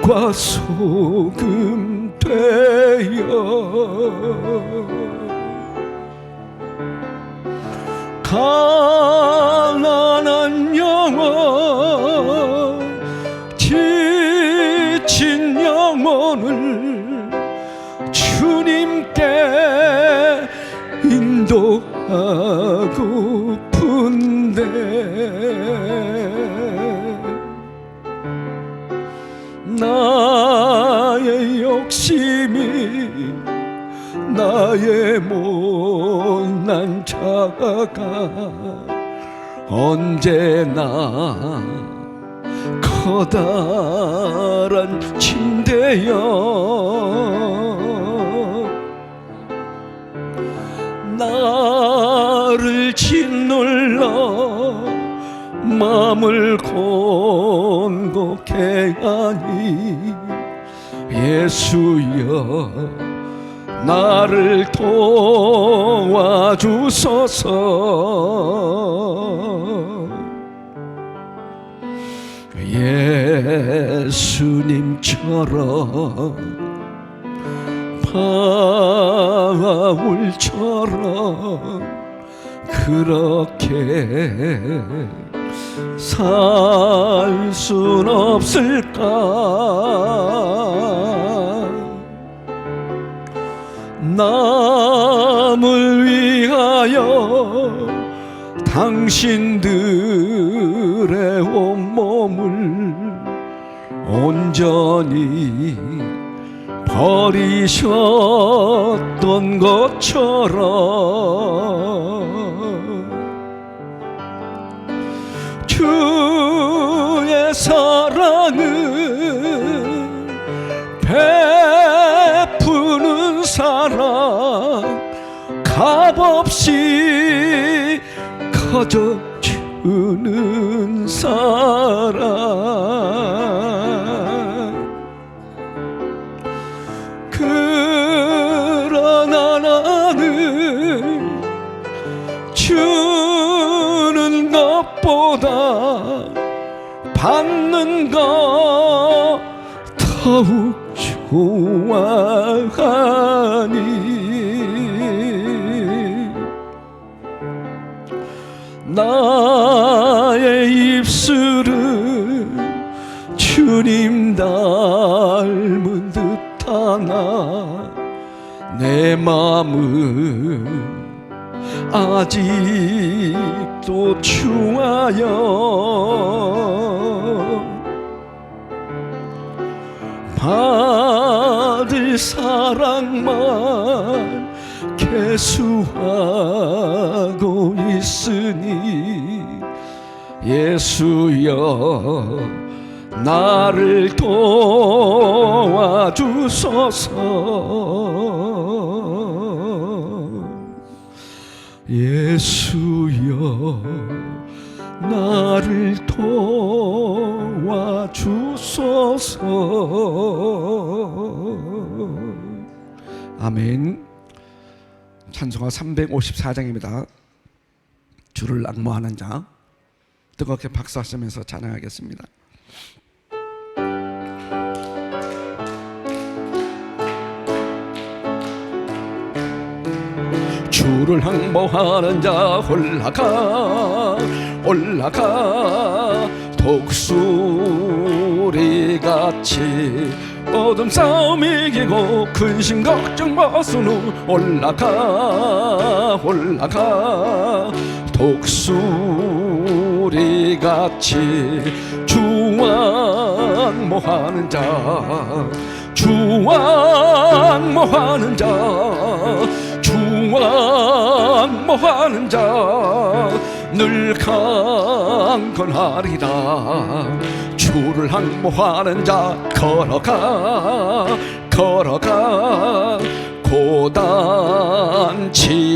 빛과 소금 되어 가난한 영혼, 지친 영혼을 주님께 인도하고픈데 나의 욕심이 나의 못난 자가 언제나 커다란 침대여 나를 짓눌러 마음을 곤곡해 하니 예수여 나를 도와주소서. 예수님처럼 바울처럼 그렇게 살 순 없을까? 남을 위하여 당신들의 온몸을 온전히 버리셨던 것처럼 주의 사랑은 베푸는 사랑 값없이 커져주는 사랑 그러나 나는 주는 것보다 받는 것 더욱 좋아하니 나의 입술은 주님 닮은 듯하나 내 마음은 아직도 추하여 받을 사랑만 계수하고 있으니 예수여 나를 도와주소서. 예수여 나를 도와주소서. 아멘. 찬송가 354장입니다. 주를 앙모하는 자. 뜨겁게 박수하시면서 찬양하겠습니다. 주를 앙모하는 자 올라가 올라가 독수리같이 어둠 싸움 이기고 근심 걱정 벗은 후 올라가 올라가 독수리같이 주 앙모하는 자 주 앙모하는 자 주 앙모하는 자 늘 강건하리라. 주를 앙모하는 자 걸어가 걸어가 고단치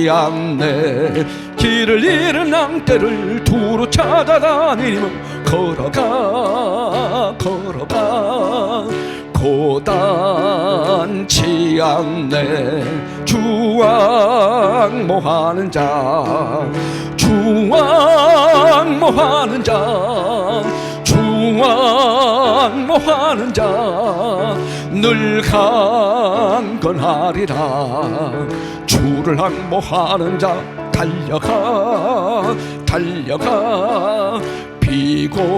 않네. 길을 잃은 낭대를 두루 찾아다니면 걸어가 걸어가 고단치 않네. 주 앙모하는 자 주 앙모하는 자 주 항모하는 자 늘 강건하리라. 주를 항모하는 자 달려가 달려가 비곤치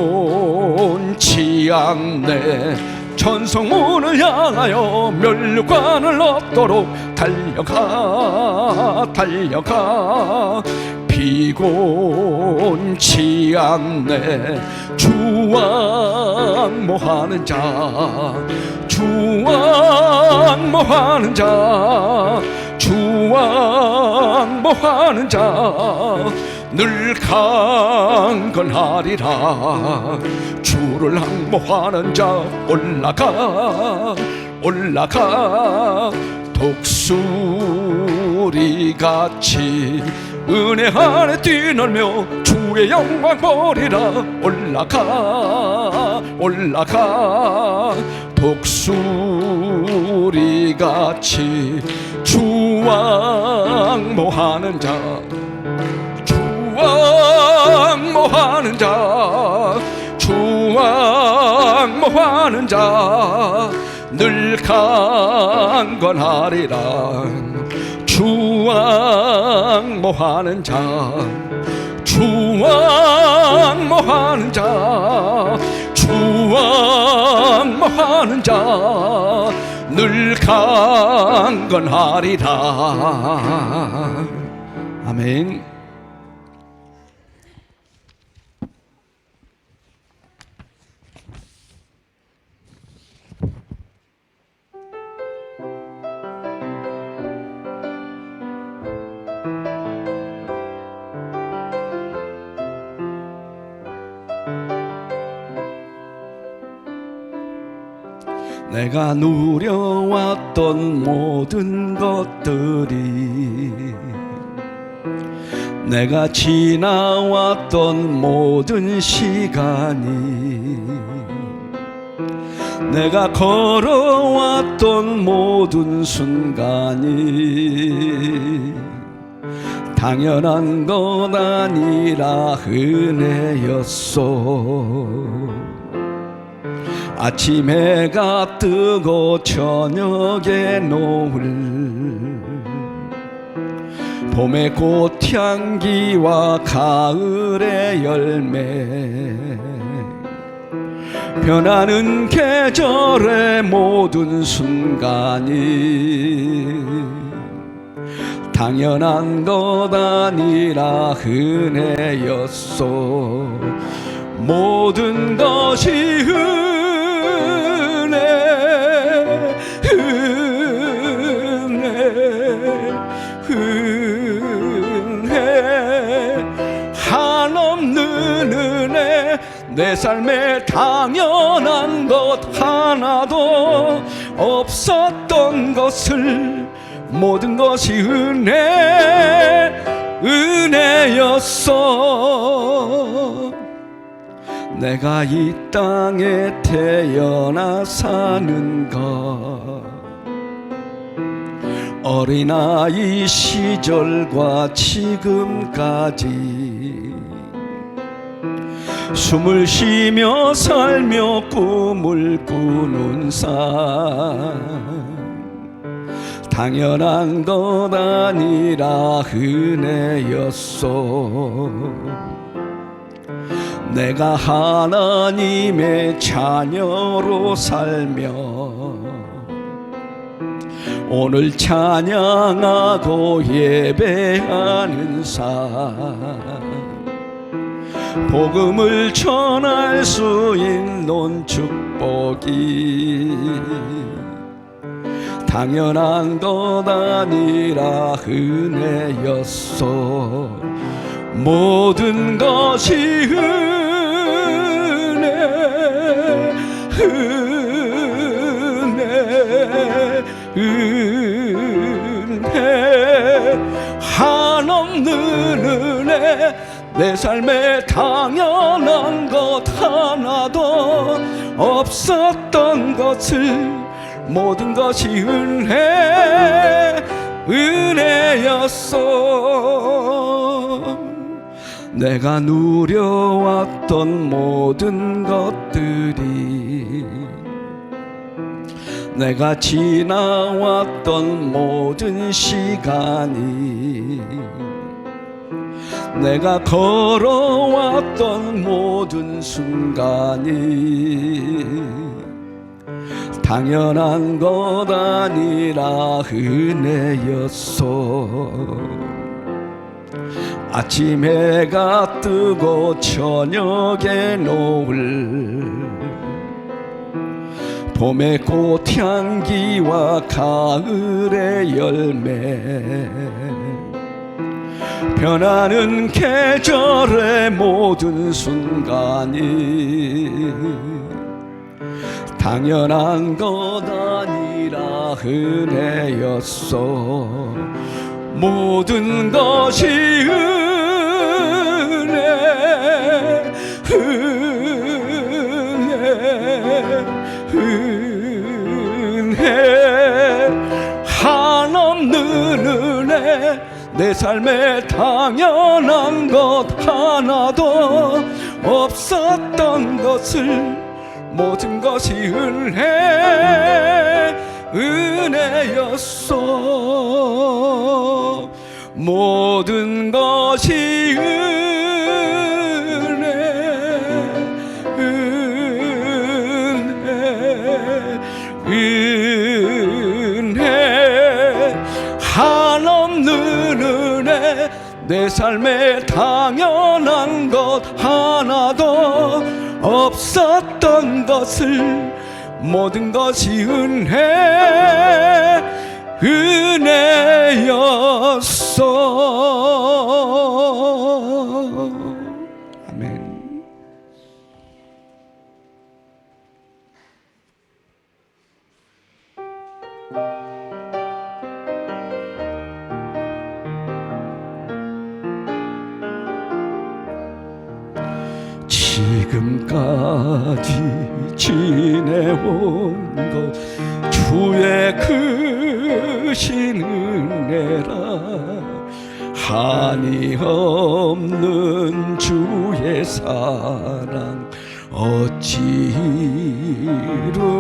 않네. 천성문을 향하여 멸관을 얻도록 달려가 달려가 비곤치 않네. 주항모하는 자 주항모하는 자 주항모하는 자 늘 강건하리라. 주를 항모하는 자 올라가 올라가 독수리같이 은혜 안에 뛰놀며 주의 영광 보리라. 올라가 올라가 독수리같이 주항모하는 자 주항모하는 자 주항모하는 자 늘 강건하리라. 주항모하는 자 주항모하는 자 주항모하는 자 늘 강건하리라. 아멘. 내가 누려왔던 모든 것들이 내가 지나왔던 모든 시간이 내가 걸어왔던 모든 순간이 당연한 것 아니라 은혜였소. 아침 해가 뜨고 저녁에 노을 봄의 꽃향기와 가을의 열매 변하는 계절의 모든 순간이 당연한 것 아니라 은혜였소. 모든 것이 은혜 한없는 은혜. 내 삶에 당연한 것 하나도 없었던 것을 모든 것이 은혜였어. 내가 이 땅에 태어나 사는 것 어린아이 시절과 지금까지 숨을 쉬며 살며 꿈을 꾸는 삶 당연한 것 아니라 은혜였소. 내가 하나님의 자녀로 살며 오늘 찬양하고 예배하는 삶 복음을 전할 수 있는 축복이 당연한 것 아니라 은혜였소. 모든 것이 은혜 한없는 은혜. 내 삶에 당연한 것 하나도 없었던 것을 모든 것이 은혜였소. 내가 누려왔던 모든 것들이, 내가 지나왔던 모든 시간이, 내가 걸어왔던 모든 순간이 당연한 것 아니라 은혜였어. 아침 해가 뜨고 저녁에 노을, 봄의 꽃향기와 가을의 열매, 변하는 계절의 모든 순간이 당연한 것 아니라 은혜였어. 모든 것이 은혜, 은혜, 한없는 은혜. 내 삶에 당연한 것 하나도 없었던 것을, 모든 것이 은혜였어. 모든 것이 은혜, 한없는 은혜. 내 삶에 당연한 것 하나도 없었던 것을, 모든 것이 은혜였어. 아멘. 지금까지 지내온 것 주의 크신 은혜라. 한이 없는 주의 사랑 어찌로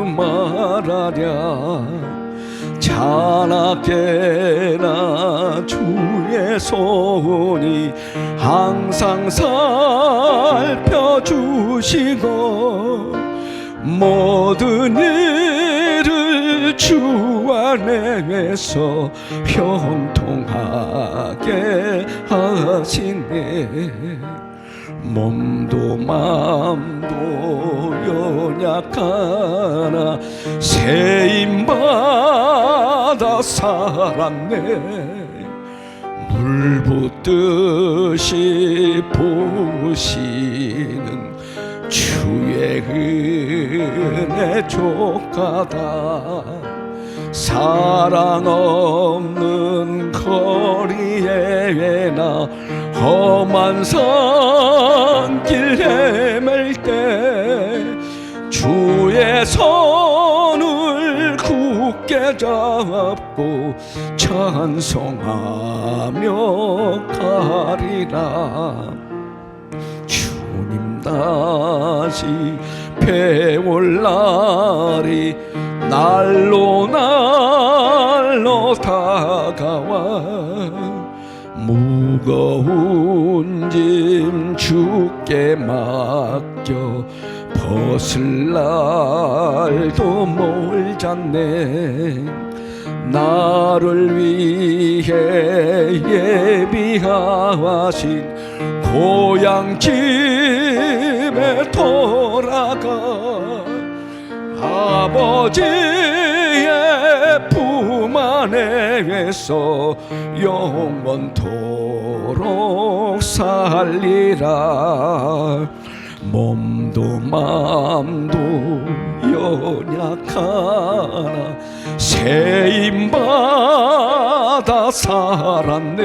말하랴. 자나깨나 주의 손이 항상 살펴주시고, 모든 일을 주 안에서 형통하게 하시네. 몸도 마음도 연약하나 세임받아 살았네. 물 붓듯이 부으시는 주의 은혜 족하다. 사랑 없는 거리에 나 험한 산길 헤맬 때 주의 손을 굳게 잡고 찬송하며 가리라. 주님 다시 배올 날이 날로 날로 다가와. 무거운 짐 주께 맡겨 벗을 날도 멀잖네. 나를 위해 예비하신 고향집에 돌아가 아버지의 품 안에서 영원토록 살리라. 몸도 마음도 연약하나 세임받아 살았네.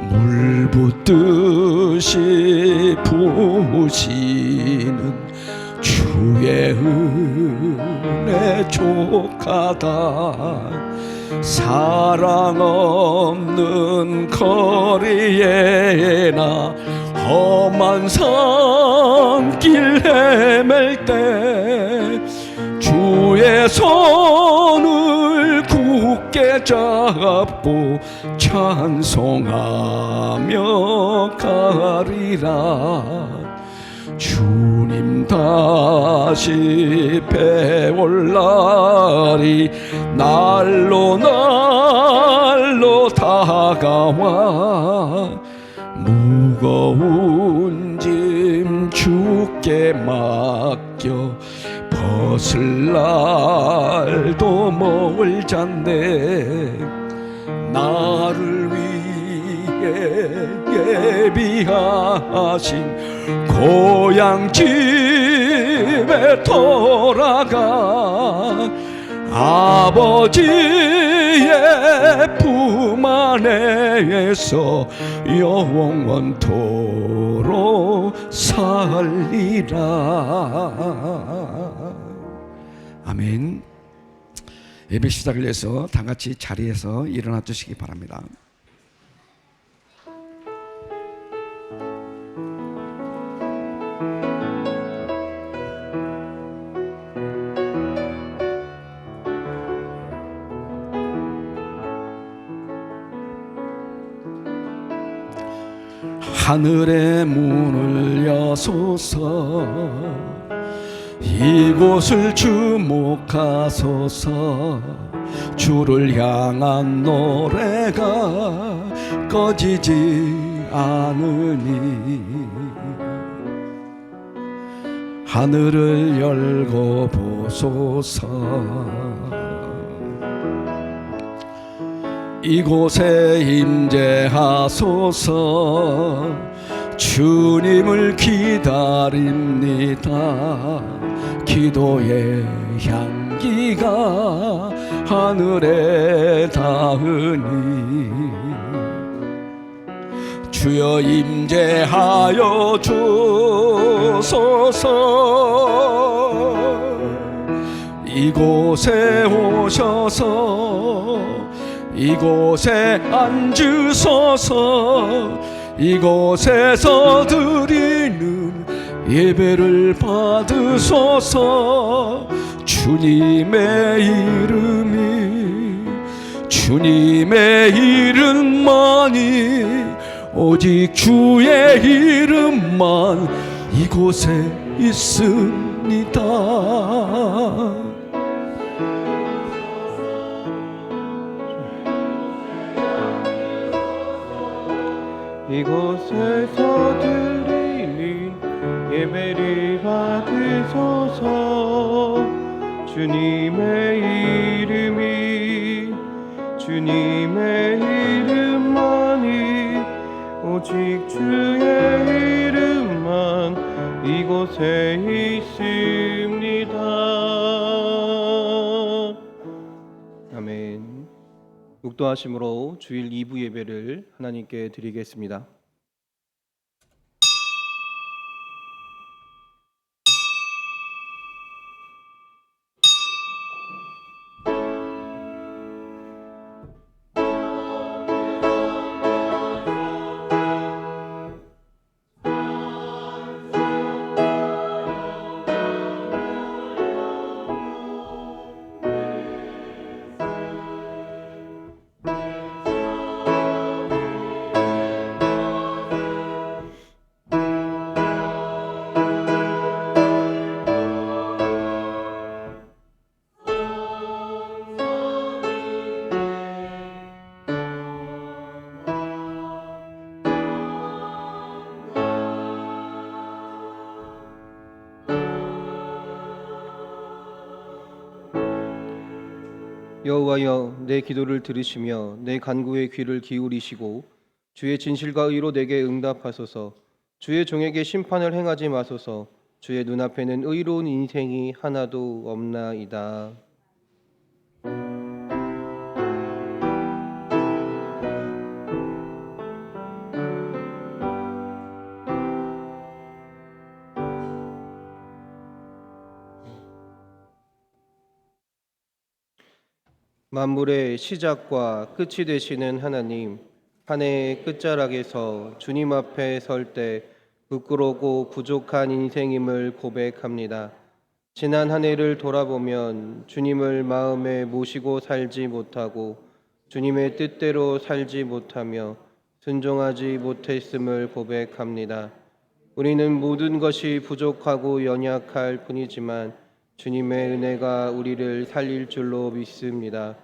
물 붓듯이 부으시는 주 주의 은혜 족하다. 사랑 없는 거리에 나 험한 산길 헤맬 때 주의 손을 굳게 잡고 찬송하며 가리라. 주님 다시 배올 날이 날로 날로 다가와. 무거운 짐 주께 맡겨 벗을 날도 멀잖네. 나를 위해 예비하신 고향 집에 돌아가 아버지의 품 안에서 영원토록 살리라. 아멘. 예배 시작을 위해서 다 같이 자리에서 일어나 주시기 바랍니다. 하늘의 문을 여소서. 이곳을 주목하소서. 주를 향한 노래가 꺼지지 않으니 하늘을 열고 보소서. 이곳에 임재하소서. 주님을 기다립니다. 기도의 향기가 하늘에 닿으니 주여 임재하여 주소서. 이곳에 오셔서 이곳에 앉으소서. 이곳에서 드리는 예배를 받으소서. 주님의 이름만이 오직 주의 이름만 이곳에 있습니다. 이곳에서 드리는 예배를 받으소서. 주님의 이름만이 오직 주의 이름만 이곳에 있습니다. 아멘. 묵도하심으로 주일 2부 예배를 하나님께 드리겠습니다. 여호와여, 내 기도를 들으시며 내 간구에 귀를 기울이시고 주의 진실과 의로 내게 응답하소서. 주의 종에게 심판을 행하지 마소서. 주의 눈앞에는 의로운 인생이 하나도 없나이다. 만물의 시작과 끝이 되시는 하나님, 한 해의 끝자락에서 주님 앞에 설 때 부끄럽고 부족한 인생임을 고백합니다. 지난 한 해를 돌아보면 주님을 마음에 모시고 살지 못하고 주님의 뜻대로 살지 못하며 순종하지 못했음을 고백합니다. 우리는 모든 것이 부족하고 연약할 뿐이지만 주님의 은혜가 우리를 살릴 줄로 믿습니다.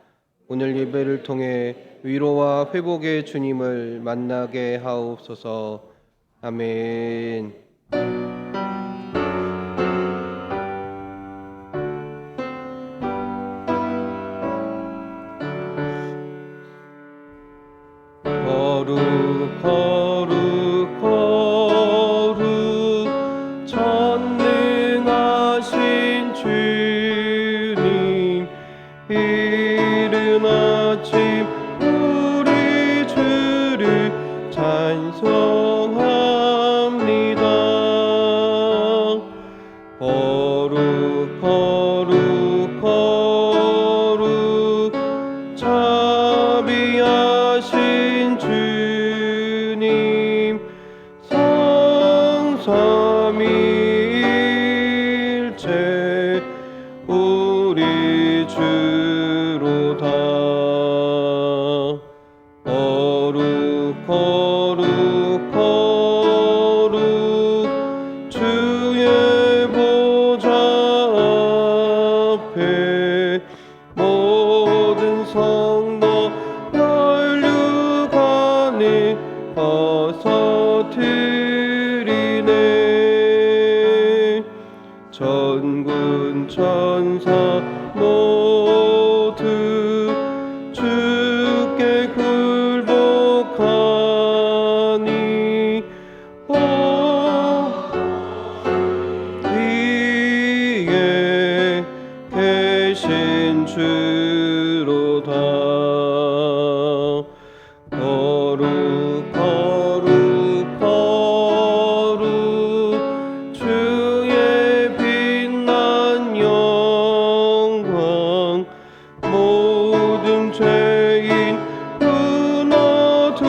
오늘 예배를 통해 위로와 회복의 주님을 만나게 하옵소서. 아멘. 거룩 거룩 거룩 전능하신 주님, 이른 아침 우리 주를 찬송합니다. 거룩 거룩 거룩 자비하신 주님, 성삼위일체 우리 주로다. 거룩 거룩 거룩 주의 보좌 앞에 모든 성도 혈육안에 벗어드리네. 전군 천사 모두 주께 굴복하니 위에 계신 주로다. 거룩 거룩 거룩 주의 빛난 영광, 모든 죄인 무너두어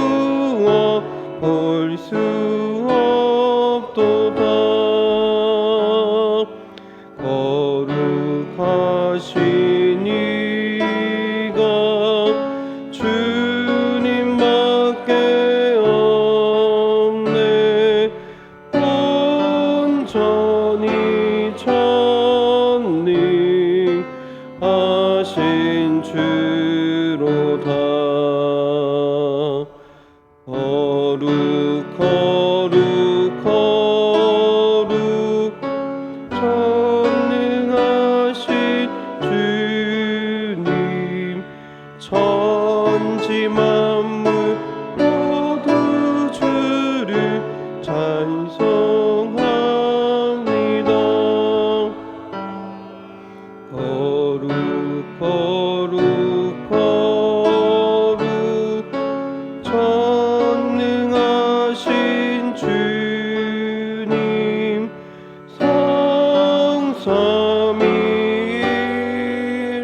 볼 수 없도다. 거룩하신 이가 주님밖에 없네. 온전히 전능하신 주로다. 거룩 거룩 거룩 전능하신 주님, 천지 만물 모두 주를 찬송합니다. 거룩 거룩 거룩 전능하신 주님,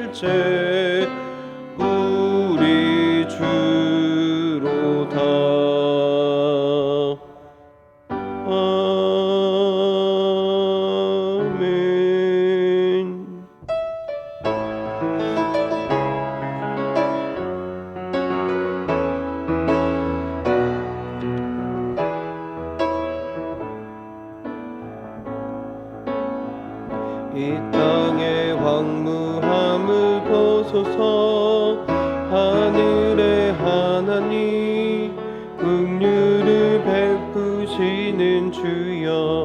성삼위일체 우리 주로다. 아멘. 이 땅의 황무함을 벗어서 하늘의 하나님, 긍휼을 베푸시는 주여,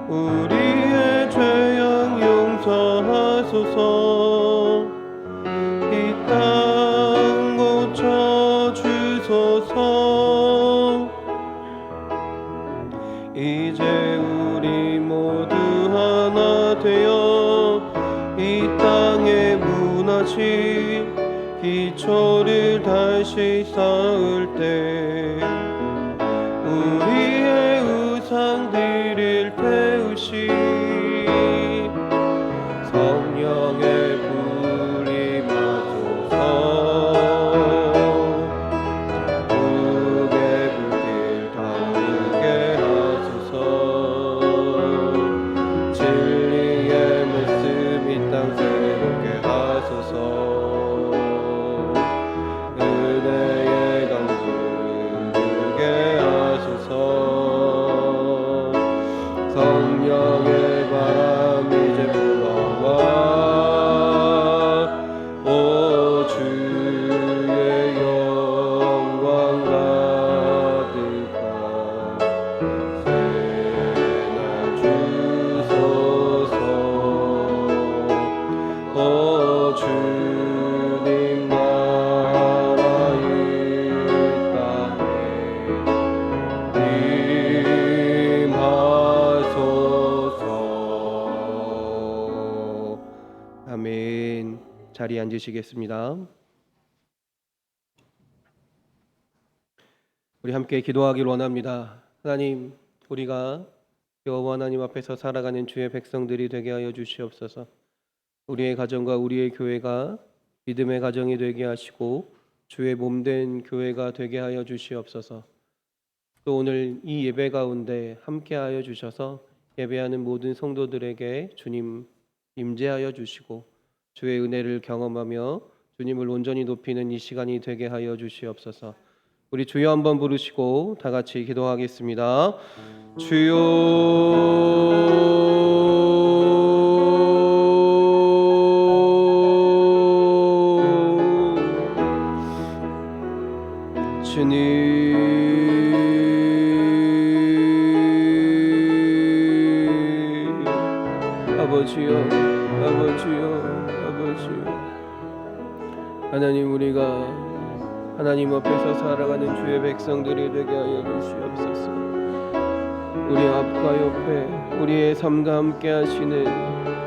우리의 죄악 용서하소서. 이 땅 고쳐 주소서. 이제 우리 모두 하나 되어 이 땅에 무너진 기초를 다시 쌓을 때 우리의 우상들을 태우시 성령의 불이 마소 아멘. 자리에 앉으시겠습니다. 우리 함께 기도하길 원합니다. 하나님, 우리가 여호와 하나님 앞에서 살아가는 주의 백성들이 되게 하여 주시옵소서. 우리의 가정과 우리의 교회가 믿음의 가정이 되게 하시고 주의 몸된 교회가 되게 하여 주시옵소서. 또 오늘 이 예배 가운데 함께 하여 주셔서 예배하는 모든 성도들에게 주님 임재하여 주시고 주의 은혜를 경험하며 주님을 온전히 높이는 이 시간이 되게 하여 주시옵소서. 우리 주여 한번 부르시고 다 같이 기도하겠습니다. 주여, 주님, 아버지여, 아버지여. 하나님, 우리가 하나님 앞에서 살아가는 주의 백성들이 되게 하여 주시옵소서. 우리 앞과 옆에 우리의 삶과 함께 하시는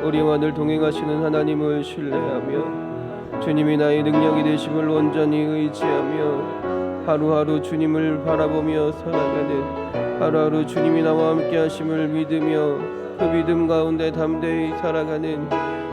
우리와 늘 동행하시는 하나님을 신뢰하며 주님이 나의 능력이 되심을 온전히 의지하며 하루하루 주님을 바라보며 살아가는, 하루하루 주님이 나와 함께 하심을 믿으며 그 믿음 가운데 담대히 살아가는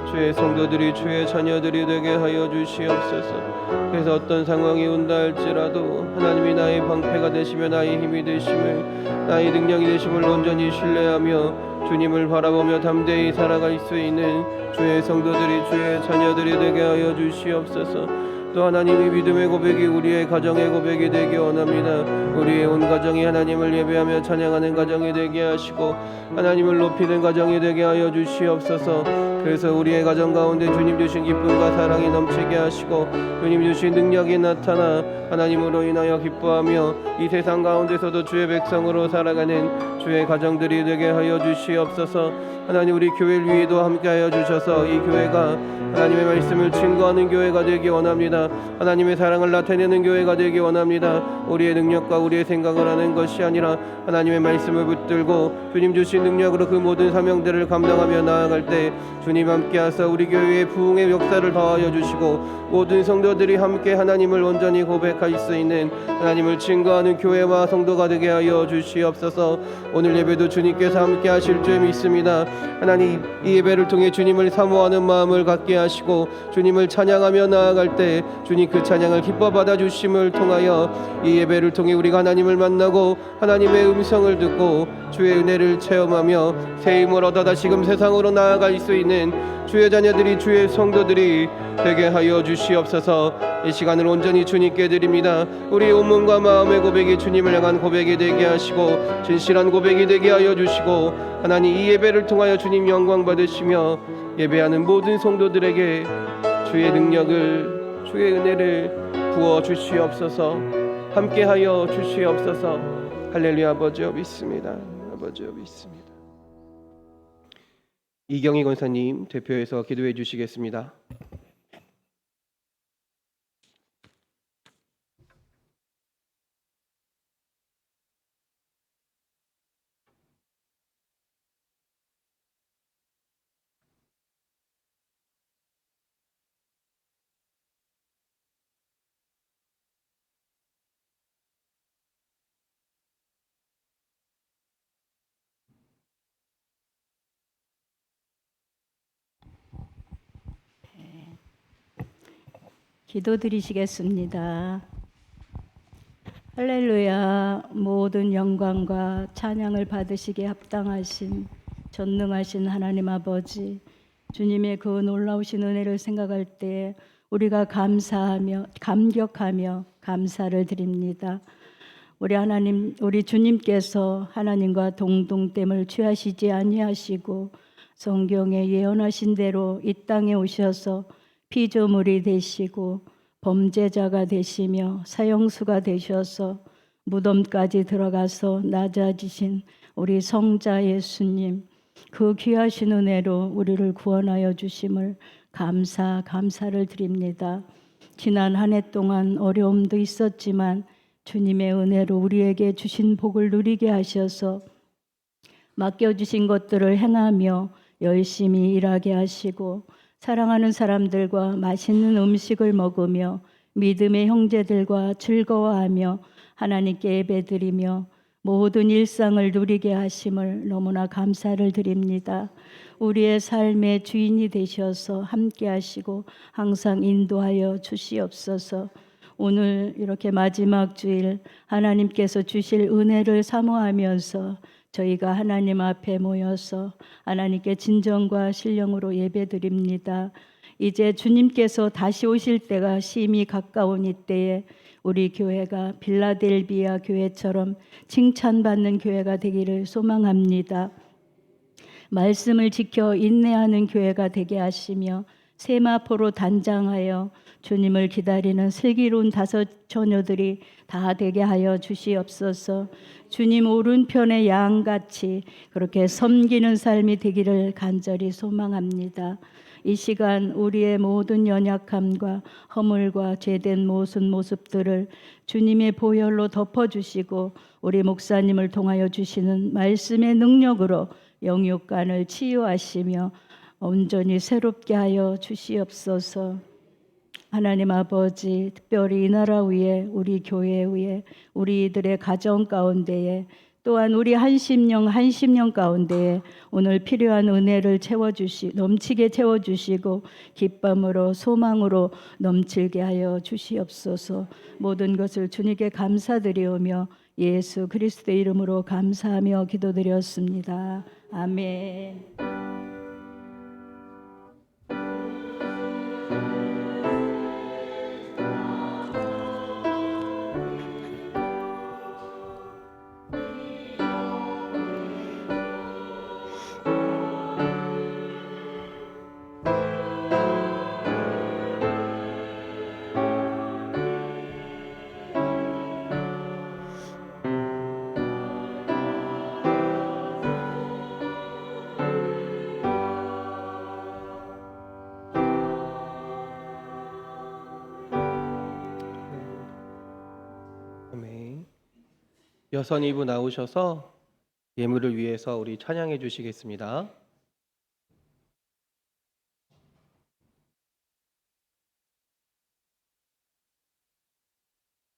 주의 성도들이, 주의 자녀들이 되게 하여 주시옵소서. 그래서 어떤 상황이 온다 할지라도 하나님이 나의 방패가 되시며 나의 힘이 되심을, 나의 능력이 되심을 온전히 신뢰하며 주님을 바라보며 담대히 살아갈 수 있는 주의 성도들이, 주의 자녀들이 되게 하여 주시옵소서. 또 하나님이 믿음의 고백이 우리의 가정의 고백이 되기 원합니다. 우리의 온 가정이 하나님을 예배하며 찬양하는 가정이 되게 하시고 하나님을 높이는 가정이 되게 하여 주시옵소서. 그래서 우리의 가정 가운데 주님 주신 기쁨과 사랑이 넘치게 하시고 주님 주신 능력이 나타나 하나님으로 인하여 기뻐하며 이 세상 가운데서도 주의 백성으로 살아가는 주의 가정들이 되게 하여 주시옵소서. 하나님, 우리 교회를 위에도 함께하여 주셔서 이 교회가 하나님의 말씀을 증거하는 교회가 되기 원합니다. 하나님의 사랑을 나타내는 교회가 되기 원합니다. 우리의 능력과 우리의 생각을 하는 것이 아니라 하나님의 말씀을 붙들고 주님 주신 능력으로 그 모든 사명들을 감당하며 나아갈 때 주님 함께하사 우리 교회의 부흥의 역사를 더하여 주시고 모든 성도들이 함께 하나님을 온전히 고백할 수 있는, 하나님을 증거하는 교회와 성도가 되게 하여 주시옵소서. 오늘 예배도 주님께서 함께 하실 줄 믿습니다. 하나님, 이 예배를 통해 주님을 사모하는 마음을 갖게 하시고 주님을 찬양하며 나아갈 때 주님 그 찬양을 기뻐 받아 주심을 통하여 이 예배를 통해 우리가 하나님을 만나고 하나님의 음성을 듣고 주의 은혜를 체험하며 새 힘을 얻어 다시금 세상으로 나아갈 수 있는 주의 자녀들이, 주의 성도들이 되게 하여 주시옵소서. 이 시간을 온전히 주님께 드립니다. 우리 온몸과 마음의 고백이 주님을 향한 고백이 되게 하시고 진실한 고백이 되게 하여 주시고 하나님, 이 예배를 통하여 주님 영광 받으시며 예배하는 모든 성도들에게 주의 능력을, 주의 은혜를 부어 주시옵소서. 함께하여 주시옵소서. 할렐루야. 아버지여 믿습니다. 아버지여 믿습니다. 이경희 권사님 대표해서 기도해 주시겠습니다. 기도드리시겠습니다. 할렐루야. 모든 영광과 찬양을 받으시기에 합당하신 전능하신 하나님 아버지, 주님의 그 놀라우신 은혜를 생각할 때 우리가 감사하며 감격하며 감사를 드립니다. 우리 하나님, 우리 주님께서 하나님과 동등됨을 취하시지 아니하시고 성경에 예언하신 대로 이 땅에 오셔서 피조물이 되시고 범죄자가 되시며 사형수가 되셔서 무덤까지 들어가서 낮아지신 우리 성자 예수님, 그 귀하신 은혜로 우리를 구원하여 주심을 감사를 드립니다. 지난 한 해 동안 어려움도 있었지만 주님의 은혜로 우리에게 주신 복을 누리게 하셔서 맡겨주신 것들을 행하며 열심히 일하게 하시고 사랑하는 사람들과 맛있는 음식을 먹으며 믿음의 형제들과 즐거워하며 하나님께 예배드리며 모든 일상을 누리게 하심을 너무나 감사를 드립니다. 우리의 삶의 주인이 되셔서 함께 하시고 항상 인도하여 주시옵소서. 오늘 이렇게 마지막 주일 하나님께서 주실 은혜를 사모하면서 저희가 하나님 앞에 모여서 하나님께 진정과 신령으로 예배드립니다. 이제 주님께서 다시 오실 때가 심히 가까운 이때에 우리 교회가 빌라델비아 교회처럼 칭찬받는 교회가 되기를 소망합니다. 말씀을 지켜 인내하는 교회가 되게 하시며 세마포로 단장하여 주님을 기다리는 슬기로운 다섯 처녀들이 다 되게 하여 주시옵소서. 주님 오른편의 양같이 그렇게 섬기는 삶이 되기를 간절히 소망합니다. 이 시간 우리의 모든 연약함과 허물과 죄된 모습들을 주님의 보혈로 덮어주시고 우리 목사님을 통하여 주시는 말씀의 능력으로 영육간을 치유하시며 온전히 새롭게 하여 주시옵소서. 하나님 아버지, 특별히 이 나라 위에 우리 교회 위에 우리들의 가정 가운데에 또한 우리 한심령 가운데에 오늘 필요한 은혜를 넘치게 채워주시고 기쁨으로 소망으로 넘치게 하여 주시옵소서. 모든 것을 주님께 감사드리오며 예수 그리스도의 이름으로 감사하며 기도드렸습니다. 아멘. 아멘. 여선 이부 나오셔서 예물을 위해서 우리 찬양해 주시겠습니다.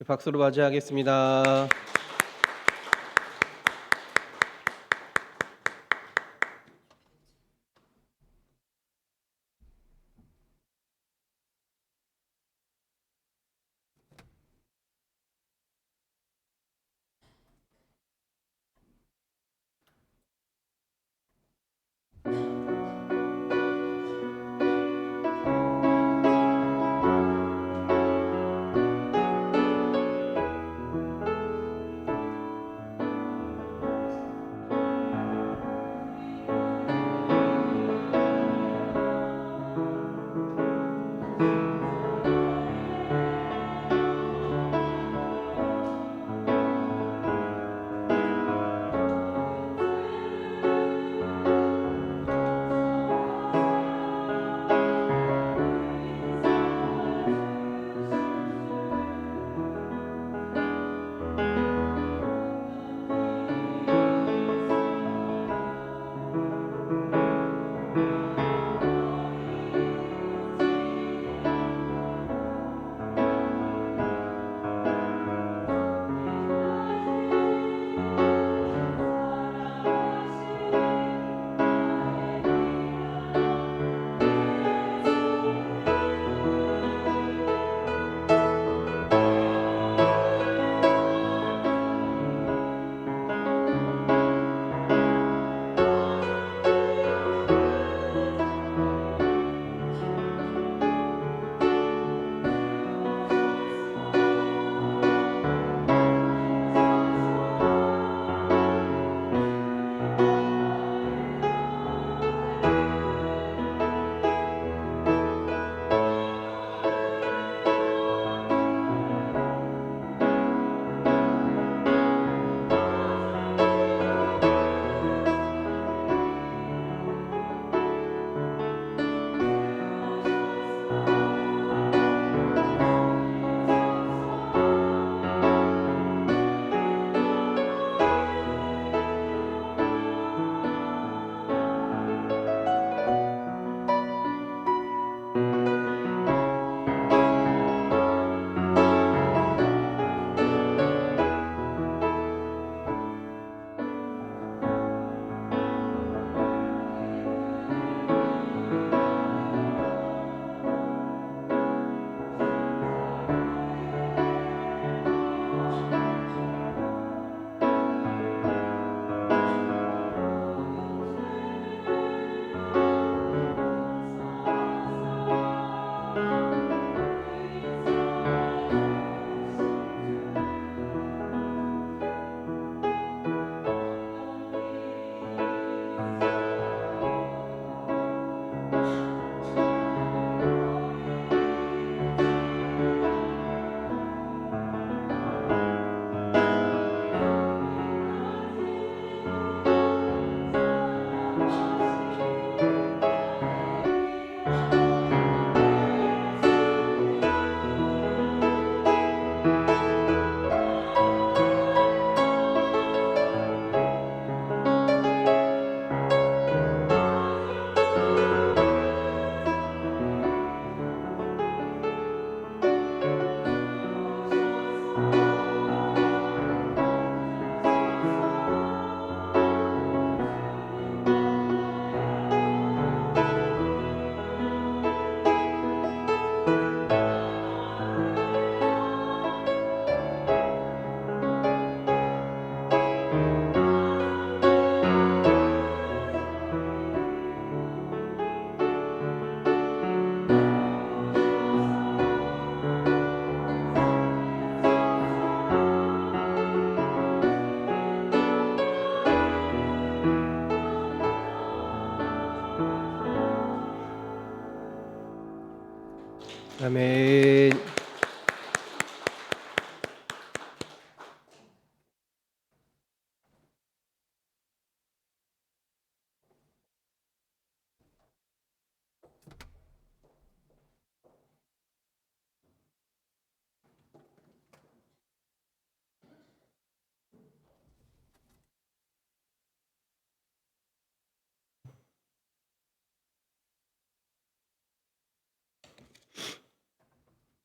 박수로 맞이하겠습니다. 아멘.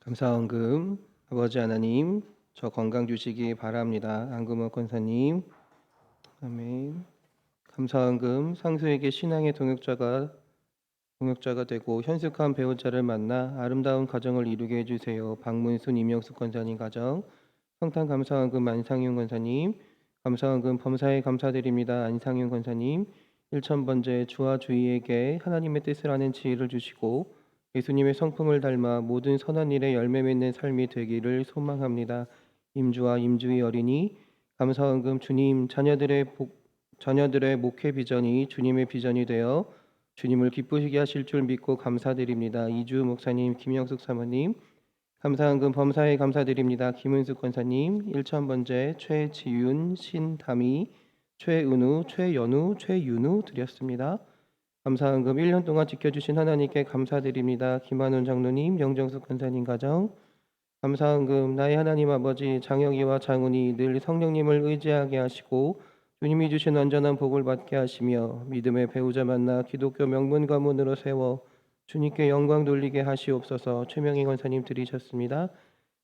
감사헌금 아버지 하나님, 저 건강 주시기 바랍니다. 안금호 권사님. 아멘. 감사헌금 상수에게 신앙의 동역자가 되고 현숙한 배우자를 만나 아름다운 가정을 이루게 해주세요. 박문순 임영숙 권사님 가정. 성탄 감사헌금 안상윤 권사님. 감사헌금 범사에 감사드립니다. 안상윤 권사님. 1000번째 주와 주의에게 하나님의 뜻을 아는 지혜를 주시고 예수님의 성품을 닮아 모든 선한 일에 열매 맺는 삶이 되기를 소망합니다. 임주와 임주의 어린이. 감사헌금 주님, 자녀들의 목회 비전이 주님의 비전이 되어 주님을 기쁘시게 하실 줄 믿고 감사드립니다. 이주 목사님, 김영숙 사모님. 감사헌금 범사에 감사드립니다. 김은숙 권사님. 1000번째 최지윤, 신다미, 최은우, 최연우, 최윤우 드렸습니다. 감사헌금 1년 동안 지켜주신 하나님께 감사드립니다. 김한훈 장로님, 영정숙 권사님 가정. 감사헌금 나의 하나님 아버지, 장혁이와 장훈이 늘 성령님을 의지하게 하시고 주님이 주신 완전한 복을 받게 하시며 믿음의 배우자 만나 기독교 명문 가문으로 세워 주님께 영광 돌리게 하시옵소서. 최명희 권사님 드리셨습니다.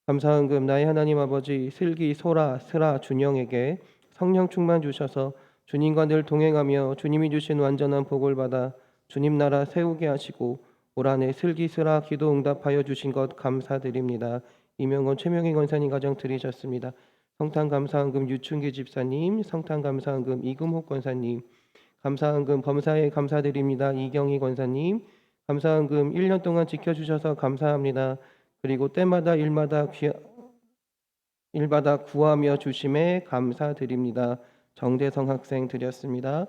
감사헌금 나의 하나님 아버지, 슬기, 소라, 스라, 준영에게 성령 충만 주셔서 주님과 늘 동행하며 주님이 주신 완전한 복을 받아 주님 나라 세우게 하시고 올 한해 슬기, 스라 기도 응답하여 주신 것 감사드립니다. 이명건, 최명희 권사님 가정 드리셨습니다. 성탄 감사헌금 유춘기 집사님, 성탄 감사헌금 이금옥 권사님, 감사헌금 범사에 감사드립니다. 이경희 권사님, 감사헌금 1년 동안 지켜주셔서 감사합니다. 그리고 때마다 일마다 구하며 주심에 감사드립니다. 정대성 학생 드렸습니다.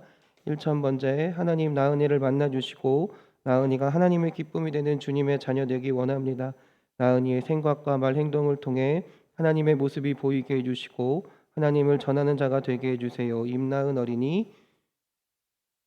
1000번째 하나님 나은이를 만나주시고 나은이가 하나님의 기쁨이 되는 주님의 자녀 되기 원합니다. 나은이의 생각과 말 행동을 통해 하나님의 모습이 보이게 해주시고 하나님을 전하는 자가 되게 해주세요. 임나은 어린이.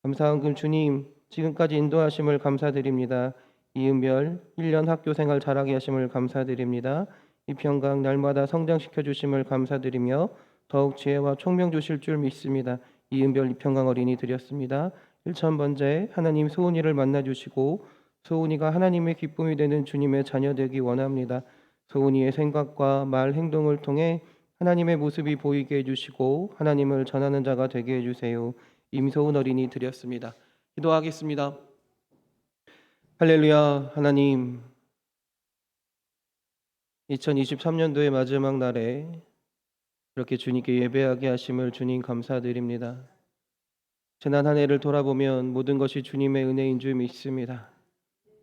감사헌금 주님, 지금까지 인도하심을 감사드립니다. 이은별 1년 학교생활 잘하게 하심을 감사드립니다. 이평강 날마다 성장시켜 주심을 감사드리며 더욱 지혜와 총명 주실 줄 믿습니다. 이은별 이평강 어린이 드렸습니다. 1000번째 하나님 소은이를 만나주시고 소은이가 하나님의 기쁨이 되는 주님의 자녀 되기 원합니다. 소은이의 생각과 말 행동을 통해 하나님의 모습이 보이게 해주시고 하나님을 전하는 자가 되게 해주세요. 임소은 어린이 드렸습니다. 기도하겠습니다. 할렐루야. 하나님, 2023년도의 마지막 날에 이렇게 주님께 예배하게 하심을 주님 감사드립니다. 지난 한 해를 돌아보면 모든 것이 주님의 은혜인 줄 믿습니다.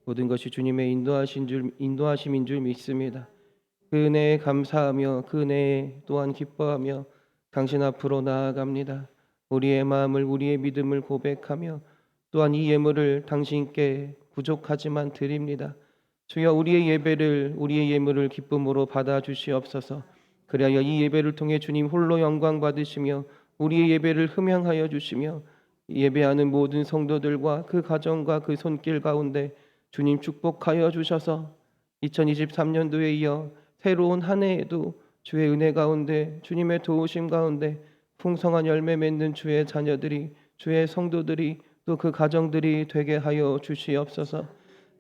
모든 것이 주님의 인도하심인 줄 믿습니다. 그 은혜에 감사하며 그 은혜에 또한 기뻐하며 당신 앞으로 나아갑니다. 우리의 마음을, 우리의 믿음을 고백하며 또한 이 예물을 당신께 부족하지만 드립니다. 주여, 우리의 예물을 기쁨으로 받아주시옵소서. 그리하여 이 예배를 통해 주님 홀로 영광 받으시며 우리의 예배를 흠양하여 주시며 예배하는 모든 성도들과 그 가정과 그 손길 가운데 주님 축복하여 주셔서 2023년도에 이어 새로운 한 해에도 주의 은혜 가운데, 주님의 도우심 가운데 풍성한 열매 맺는 주의 자녀들이, 주의 성도들이, 또 그 가정들이 되게 하여 주시옵소서.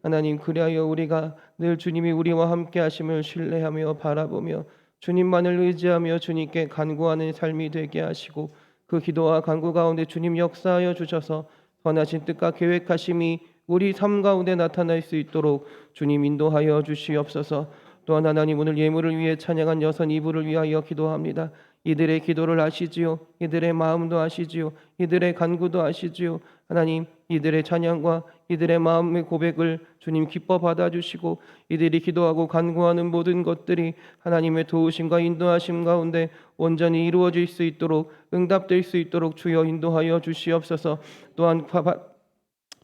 하나님, 그리하여 우리가 늘 주님이 우리와 함께 하심을 신뢰하며 바라보며 주님만을 의지하며 주님께 간구하는 삶이 되게 하시고 그 기도와 간구 가운데 주님 역사하여 주셔서 선하신 뜻과 계획하심이 우리 삶 가운데 나타날 수 있도록 주님 인도하여 주시옵소서. 또한 하나님, 오늘 예물을 위해 찬양한 여선 이부를 위하여 기도합니다. 이들의 기도를 아시지요. 이들의 마음도 아시지요. 이들의 간구도 아시지요. 하나님, 이들의 찬양과 이들의 마음의 고백을 주님 기뻐 받아주시고 이들이 기도하고 간구하는 모든 것들이 하나님의 도우심과 인도하심 가운데 온전히 이루어질 수 있도록, 응답될 수 있도록 주여 인도하여 주시옵소서.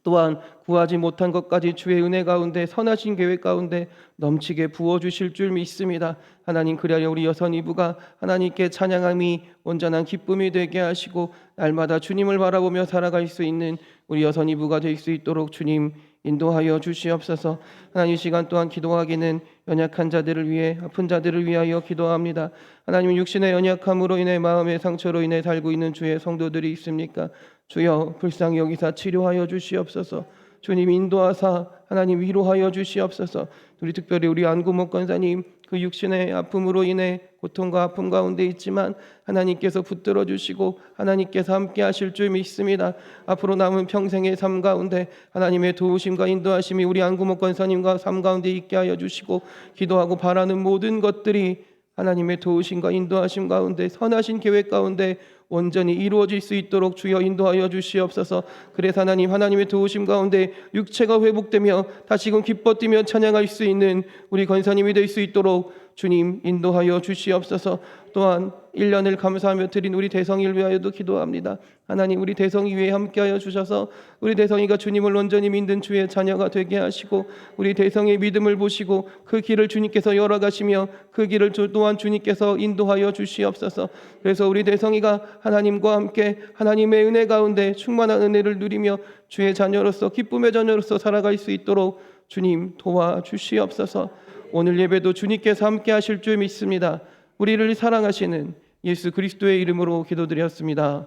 또한 구하지 못한 것까지 주의 은혜 가운데 선하신 계획 가운데 넘치게 부어주실 줄 믿습니다. 하나님, 그리하여 우리 여선 이부가 하나님께 찬양함이 온전한 기쁨이 되게 하시고 날마다 주님을 바라보며 살아갈 수 있는 우리 여선 이부가 될 수 있도록 주님 인도하여 주시옵소서. 하나님, 이 시간 또한 기도하기는 연약한 자들을 위해, 아픈 자들을 위하여 기도합니다. 하나님, 육신의 연약함으로 인해 마음의 상처로 인해 살고 있는 주의 성도들이 있습니까? 주여 불쌍히 여기사 치료하여 주시옵소서. 주님 인도하사 하나님 위로하여 주시옵소서. 우리 특별히 우리 안구목 권사님 그 육신의 아픔으로 인해 고통과 아픔 가운데 있지만 하나님께서 붙들어 주시고 하나님께서 함께 하실 줄 믿습니다. 앞으로 남은 평생의 삶 가운데 하나님의 도우심과 인도하심이 우리 안구목 권사님과 삶 가운데 있게 하여 주시고 기도하고 바라는 모든 것들이 하나님의 도우심과 인도하심 가운데 선하신 계획 가운데 온전히 이루어질 수 있도록 주여 인도하여 주시옵소서. 그래서 하나님, 하나님의 도우심 가운데 육체가 회복되며 다시금 기뻐 뛰며 찬양할 수 있는 우리 권사님이 될 수 있도록 주님 인도하여 주시옵소서. 또한 1년을 감사하며 드린 우리 대성이를 위하여도 기도합니다. 하나님, 우리 대성이 위에 함께하여 주셔서 우리 대성이가 주님을 온전히 믿는 주의 자녀가 되게 하시고 우리 대성의 믿음을 보시고 그 길을 주님께서 열어가시며 그 길을 또한 주님께서 인도하여 주시옵소서. 그래서 우리 대성이가 하나님과 함께 하나님의 은혜 가운데 충만한 은혜를 누리며 주의 자녀로서 기쁨의 자녀로서 살아갈 수 있도록 주님 도와주시옵소서. 오늘 예배도 주님께서 함께 하실 줄 믿습니다. 우리를 사랑하시는 예수 그리스도의 이름으로 기도드렸습니다.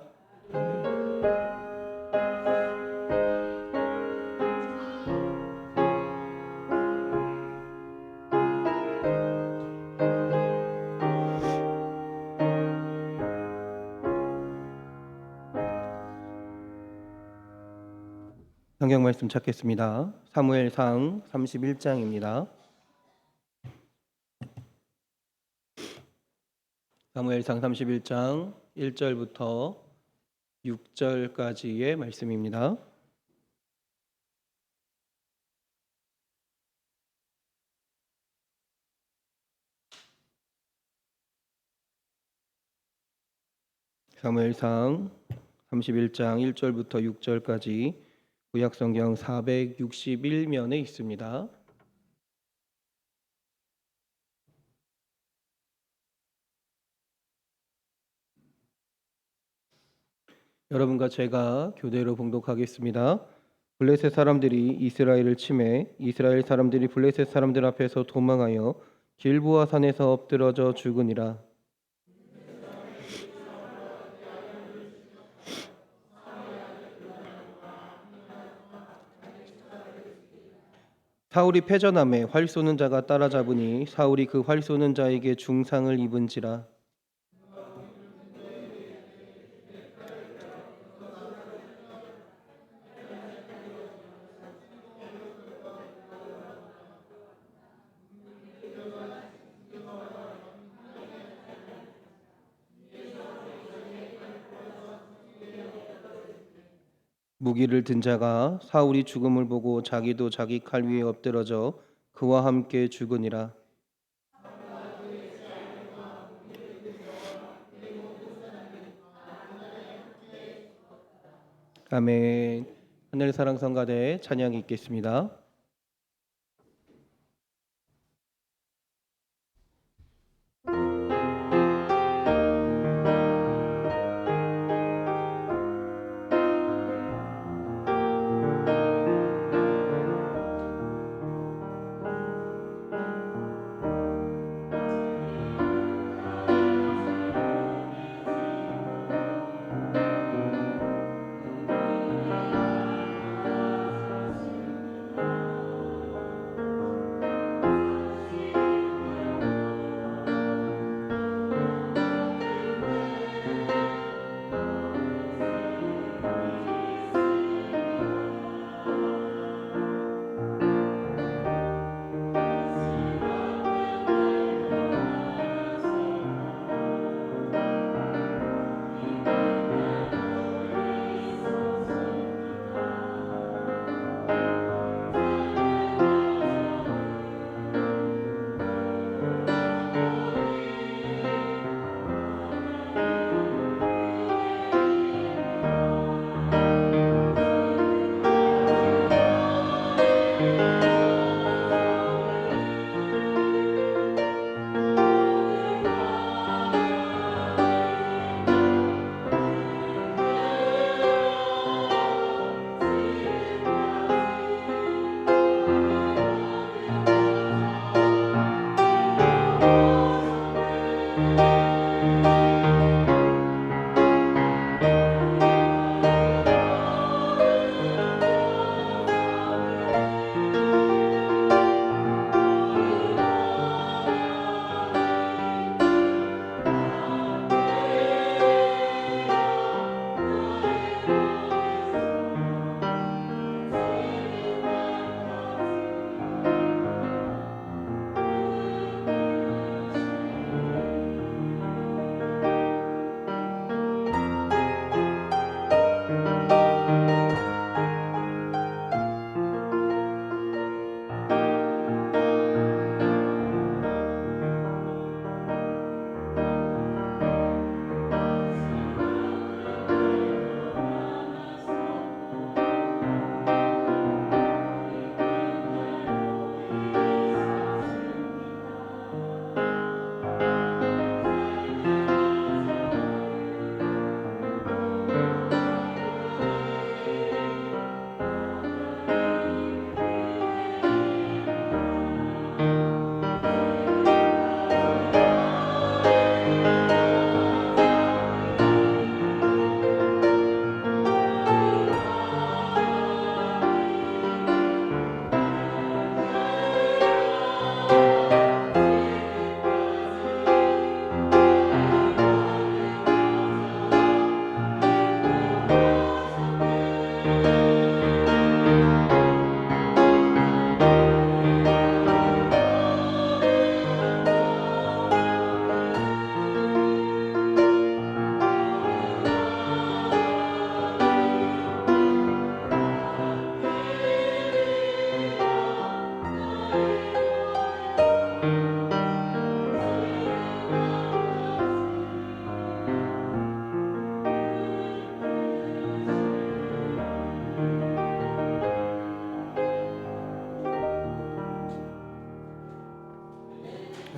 성경 말씀 찾겠습니다. 사무엘상 31장입니다. 사무엘상 31장 1절부터 6절까지의 말씀입니다. 사무엘상 31장 1절부터 6절까지 구약성경 461면에 있습니다. 여러분과 제가 교대로 봉독하겠습니다. 블레셋 사람들이 이스라엘을 치매 이스라엘 사람들이 블레셋 사람들 앞에서 도망하여 길보아 산에서 엎드러져 죽으니라. 사울이 패전함에 활 쏘는 자가 따라잡으니 사울이 그 활 쏘는 자에게 중상을 입은지라. 무기를 든 자가 사울이 죽음을 보고 자기도 자기 칼 위에 엎드러져 그와 함께 죽으니라. 아멘. 하늘 사랑 성가대 찬양이 있겠습니다.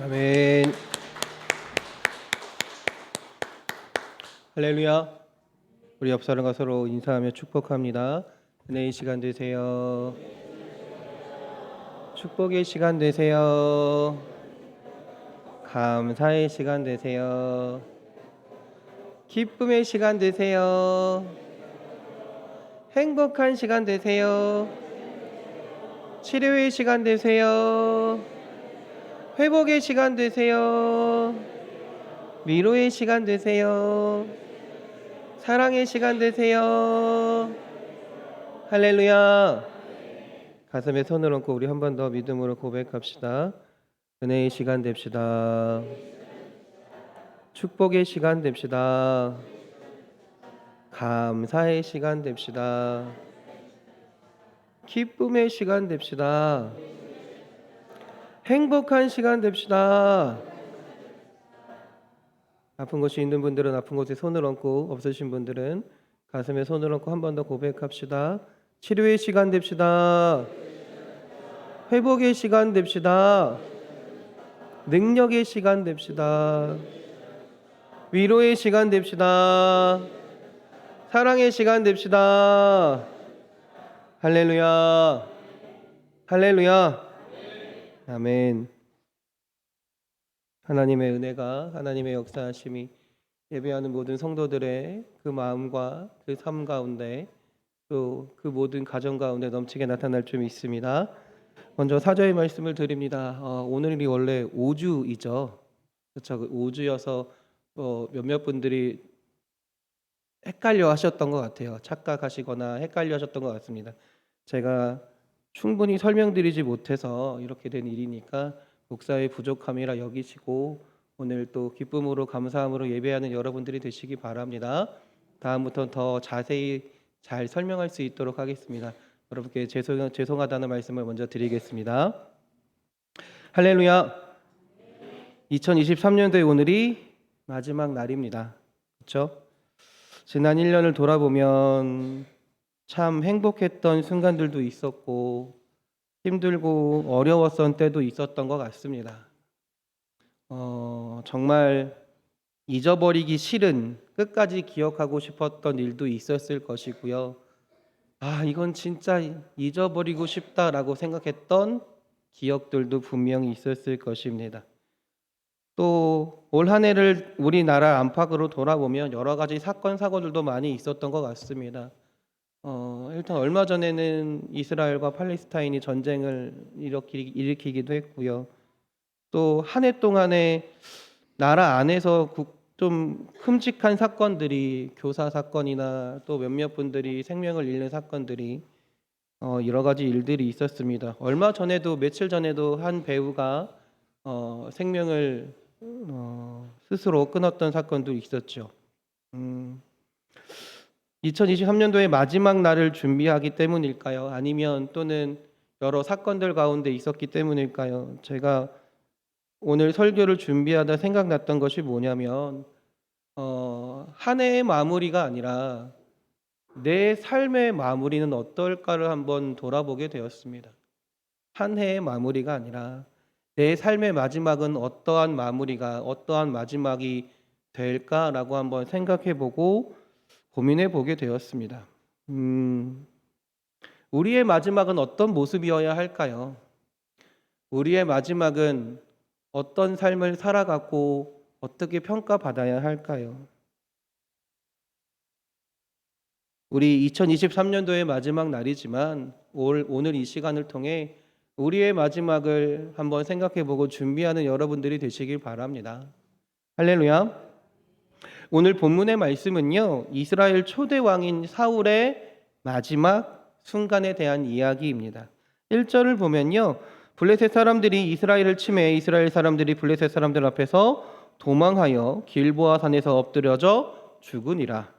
아멘. 할렐루야. 우리 옆 사람과 서로 인사하며 축복합니다. 은혜의 시간 되세요. 축복의 시간 되세요. 감사의 시간 되세요. 기쁨의 시간 되세요. 행복한 시간 되세요. 치료의 시간 되세요. 회복의 시간 되세요. 위로의 시간 되세요. 사랑의 시간 되세요. 할렐루야. 가슴에 손을 얹고 우리 한 번 더 믿음으로 고백합시다. 은혜의 시간 됩시다. 축복의 시간 됩시다. 감사의 시간 됩시다. 기쁨의 시간 됩시다. 행복한 시간 됩시다. 아픈 곳이 있는 분들은 아픈 곳에 손을 얹고, 없으신 분들은 가슴에 손을 얹고 한 번 더 고백합시다. 치료의 시간 됩시다. 회복의 시간 됩시다. 능력의 시간 됩시다. 위로의 시간 됩시다. 사랑의 시간 됩시다. 할렐루야. 할렐루야. 아멘. 하나님의 은혜가, 하나님의 역사하심이 예배하는 모든 성도들의 그 마음과 그 삶 가운데, 또 그 모든 가정 가운데 넘치게 나타날 줄 믿습니다. 먼저 사저의 말씀을 드립니다. 오늘이 원래 5주이죠. 그렇죠. 5주여서 몇몇 분들이 헷갈려 하셨던 것 같아요. 착각하시거나 헷갈려 하셨던 것 같습니다. 제가 충분히 설명드리지 못해서 이렇게 된 일이니까 목사의 부족함이라 여기시고 오늘 또 기쁨으로 감사함으로 예배하는 여러분들이 되시기 바랍니다. 다음부터 더 자세히 잘 설명할 수 있도록 하겠습니다. 여러분께 죄송하다는 말씀을 먼저 드리겠습니다. 할렐루야. 2023년도의 오늘이 마지막 날입니다. 그렇죠? 지난 1년을 돌아보면 참 행복했던 순간들도 있었고 힘들고 어려웠던 때도 있었던 것 같습니다. 정말 잊어버리기 싫은, 끝까지 기억하고 싶었던 일도 있었을 것이고요. 이건 진짜 잊어버리고 싶다라고 생각했던 기억들도 분명히 있었을 것입니다. 또 올 한 해를 우리나라 안팎으로 돌아보면 여러 가지 사건 사고들도 많이 있었던 것 같습니다. 일단 얼마 전에는 이스라엘과 팔레스타인이 전쟁을 일으키기도 했고요. 또 한 해 동안에 나라 안에서 좀 끔찍한 사건들이, 교사 사건이나 또 몇몇 분들이 생명을 잃는 사건들이 여러 가지 일들이 있었습니다. 얼마 전에도, 며칠 전에도 한 배우가 생명을 스스로 끊었던 사건도 있었죠. 2023년도의 마지막 날을 준비하기 때문일까요? 아니면 또는 여러 사건들 가운데 있었기 때문일까요? 제가 오늘 설교를 준비하다 생각났던 것이 뭐냐면 한 해의 마무리가 아니라 내 삶의 마무리는 어떨까를 한번 돌아보게 되었습니다. 한 해의 마무리가 아니라 내 삶의 마지막은 어떠한 마무리가, 어떠한 마지막이 될까라고 한번 생각해보고 고민해보게 되었습니다. 우리의 마지막은 어떤 모습이어야 할까요? 우리의 마지막은 어떤 삶을 살아갔고 어떻게 평가받아야 할까요? 우리 2023년도의 마지막 날이지만 오늘 이 시간을 통해 우리의 마지막을 한번 생각해보고 준비하는 여러분들이 되시길 바랍니다. 할렐루야. 오늘 본문의 말씀은요, 이스라엘 초대 왕인 사울의 마지막 순간에 대한 이야기입니다. 1절을 보면요, 블레셋 사람들이 이스라엘을 침해 이스라엘 사람들이 블레셋 사람들 앞에서 도망하여 길보아 산에서 엎드려져 죽으니라.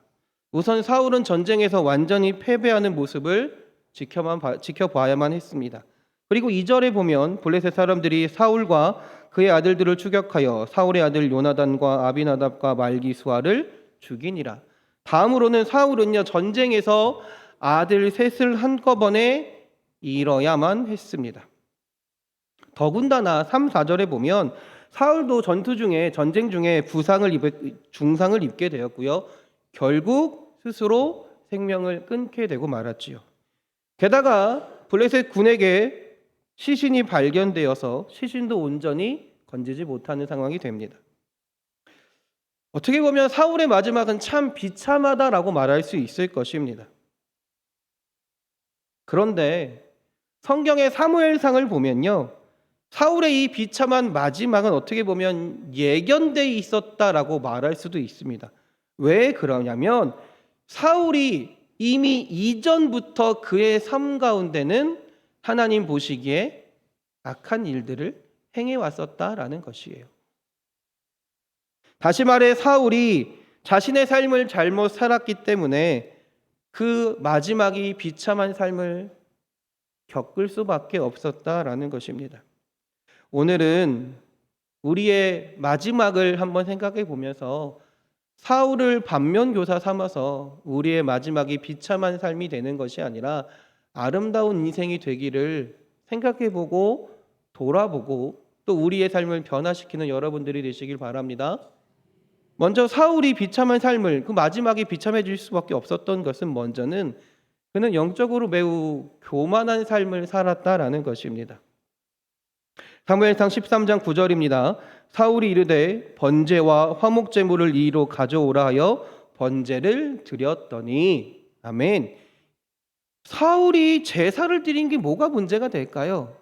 우선 사울은 전쟁에서 완전히 패배하는 모습을 지켜봐야만 했습니다. 그리고 2절에 보면 블레셋 사람들이 사울과 그의 아들들을 추격하여 사울의 아들 요나단과 아비나답과 말기수아를 죽이니라. 다음으로는 사울은요, 전쟁에서 아들 셋을 한꺼번에 잃어야만 했습니다. 더군다나 3, 4절에 보면 사울도 전쟁 중에 중상을 입게 되었고요. 결국 스스로 생명을 끊게 되고 말았지요. 게다가 블레셋 군에게 시신이 발견되어서 시신도 온전히 건지지 못하는 상황이 됩니다. 어떻게 보면 사울의 마지막은 참 비참하다라고 말할 수 있을 것입니다. 그런데 성경의 사무엘상을 보면요, 사울의 이 비참한 마지막은 어떻게 보면 예견돼 있었다라고 말할 수도 있습니다. 왜 그러냐면 사울이 이미 이전부터 그의 삶 가운데는 하나님 보시기에 악한 일들을 행해 왔었다라는 것이에요. 다시 말해 사울이 자신의 삶을 잘못 살았기 때문에 그 마지막이 비참한 삶을 겪을 수밖에 없었다라는 것입니다. 오늘은 우리의 마지막을 한번 생각해 보면서 사울을 반면교사 삼아서 우리의 마지막이 비참한 삶이 되는 것이 아니라 아름다운 인생이 되기를 생각해 보고 돌아보고 또 우리의 삶을 변화시키는 여러분들이 되시길 바랍니다. 먼저 사울이 비참한 삶을, 그 마지막이 비참해질 수밖에 없었던 것은 먼저는 그는 영적으로 매우 교만한 삶을 살았다라는 것입니다. 사무엘상 13장 9절입니다. 사울이 이르되 번제와 화목 제물을 이리로 가져오라 하여 번제를 드렸더니, 아멘. 사울이 제사를 드린 게 뭐가 문제가 될까요?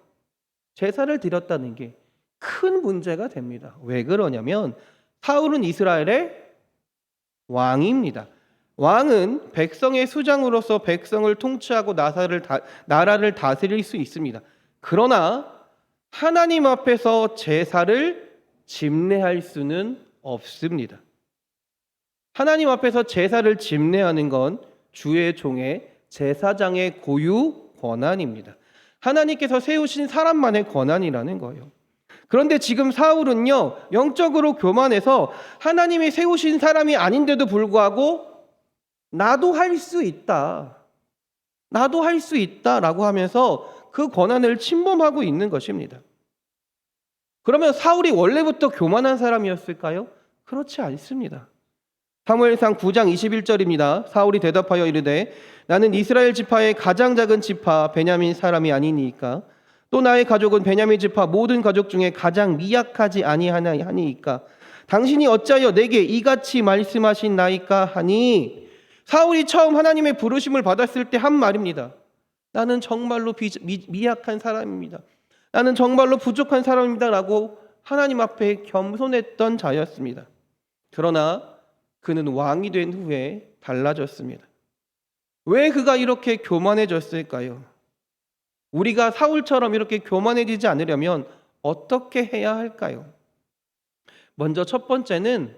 제사를 드렸다는 게 큰 문제가 됩니다. 왜 그러냐면 사울은 이스라엘의 왕입니다. 왕은 백성의 수장으로서 백성을 통치하고 나라를 다스릴 수 있습니다. 그러나 하나님 앞에서 제사를 집례할 수는 없습니다. 하나님 앞에서 제사를 집례하는 건 주의 종의 제사장의 고유 권한입니다. 하나님께서 세우신 사람만의 권한이라는 거예요. 그런데 지금 사울은요, 영적으로 교만해서 하나님이 세우신 사람이 아닌데도 불구하고 나도 할 수 있다, 나도 할 수 있다라고 하면서 그 권한을 침범하고 있는 것입니다. 그러면 사울이 원래부터 교만한 사람이었을까요? 그렇지 않습니다. 사무엘상 9장 21절입니다. 사울이 대답하여 이르되 나는 이스라엘 지파의 가장 작은 지파 베냐민 사람이 아니니까 또 나의 가족은 베냐민 지파 모든 가족 중에 가장 미약하지 아니하니까 당신이 어찌하여 내게 이같이 말씀하신나이까 하니, 사울이 처음 하나님의 부르심을 받았을 때 한 말입니다. 나는 정말로 미약한 사람입니다. 나는 정말로 부족한 사람입니다 라고 하나님 앞에 겸손했던 자였습니다. 그러나 그는 왕이 된 후에 달라졌습니다. 왜 그가 이렇게 교만해졌을까요? 우리가 사울처럼 이렇게 교만해지지 않으려면 어떻게 해야 할까요? 먼저 첫 번째는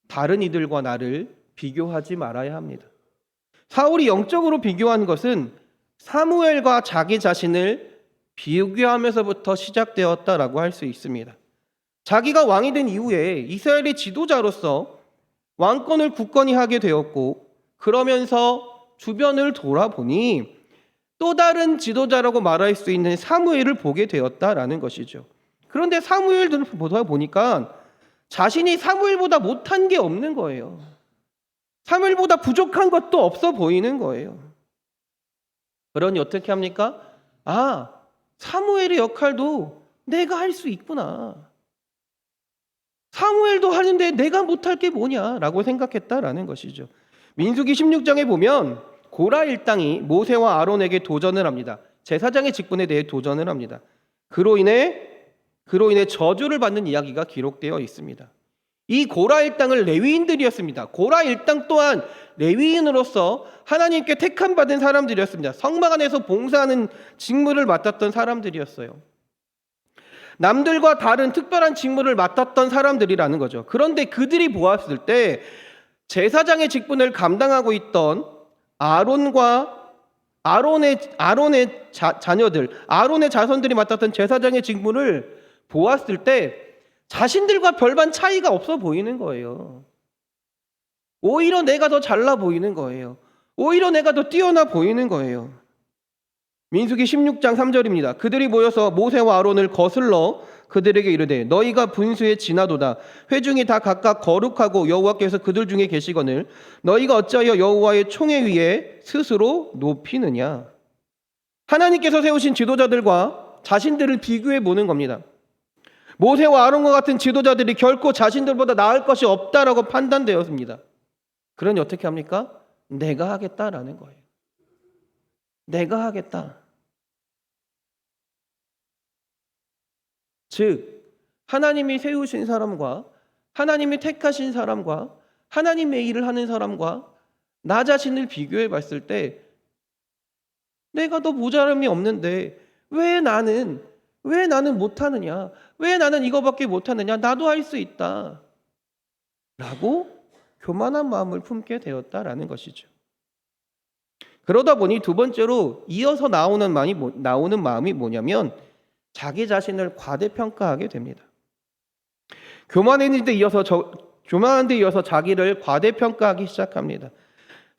다른 이들과 나를 비교하지 말아야 합니다. 사울이 영적으로 비교한 것은 사무엘과 자기 자신을 비교하면서부터 시작되었다라고 할 수 있습니다. 자기가 왕이 된 이후에 이스라엘의 지도자로서 왕권을 굳건히 하게 되었고, 그러면서 주변을 돌아보니 또 다른 지도자라고 말할 수 있는 사무엘을 보게 되었다라는 것이죠. 그런데 사무엘을 보다 보니까 자신이 사무엘보다 못한 게 없는 거예요. 사무엘보다 부족한 것도 없어 보이는 거예요. 그러니 어떻게 합니까? 아, 사무엘의 역할도 내가 할 수 있구나. 사무엘도 하는데 내가 못할 게 뭐냐라고 생각했다라는 것이죠. 민수기 16장에 보면 고라 일당이 모세와 아론에게 도전을 합니다. 제사장의 직분에 대해 도전을 합니다. 그로 인해 저주를 받는 이야기가 기록되어 있습니다. 이 고라 일당을 레위인들이었습니다. 고라 일당 또한 레위인으로서 하나님께 택함 받은 사람들이었습니다. 성막 안에서 봉사하는 직무를 맡았던 사람들이었어요. 남들과 다른 특별한 직무를 맡았던 사람들이라는 거죠. 그런데 그들이 보았을 때 제사장의 직분을 감당하고 있던 아론의 자녀들, 아론의 자손들이 맡았던 제사장의 직무를 보았을 때 자신들과 별반 차이가 없어 보이는 거예요. 오히려 내가 더 잘나 보이는 거예요. 오히려 내가 더 뛰어나 보이는 거예요. 민수기 16장 3절입니다. 그들이 모여서 모세와 아론을 거슬러 그들에게 이르되 너희가 분수에 지나도다. 회중이 다 각각 거룩하고 여호와께서 그들 중에 계시거늘 너희가 어찌하여 여호와의 총회 위에 스스로 높이느냐. 하나님께서 세우신 지도자들과 자신들을 비교해 보는 겁니다. 모세와 아론과 같은 지도자들이 결코 자신들보다 나을 것이 없다라고 판단되었습니다. 그러니 어떻게 합니까? 내가 하겠다라는 거예요. 내가 하겠다. 즉 하나님이 세우신 사람과 하나님이 택하신 사람과 하나님의 일을 하는 사람과 나 자신을 비교해 봤을 때 내가 더 모자람이 없는데 왜 나는 못하느냐? 왜 나는 이거밖에 못하느냐? 나도 할 수 있다. 라고 교만한 마음을 품게 되었다라는 것이죠. 그러다 보니 두 번째로 이어서 나오는 마음이 뭐냐면 자기 자신을 과대평가하게 됩니다. 교만한 데 이어서 자기를 과대평가하기 시작합니다.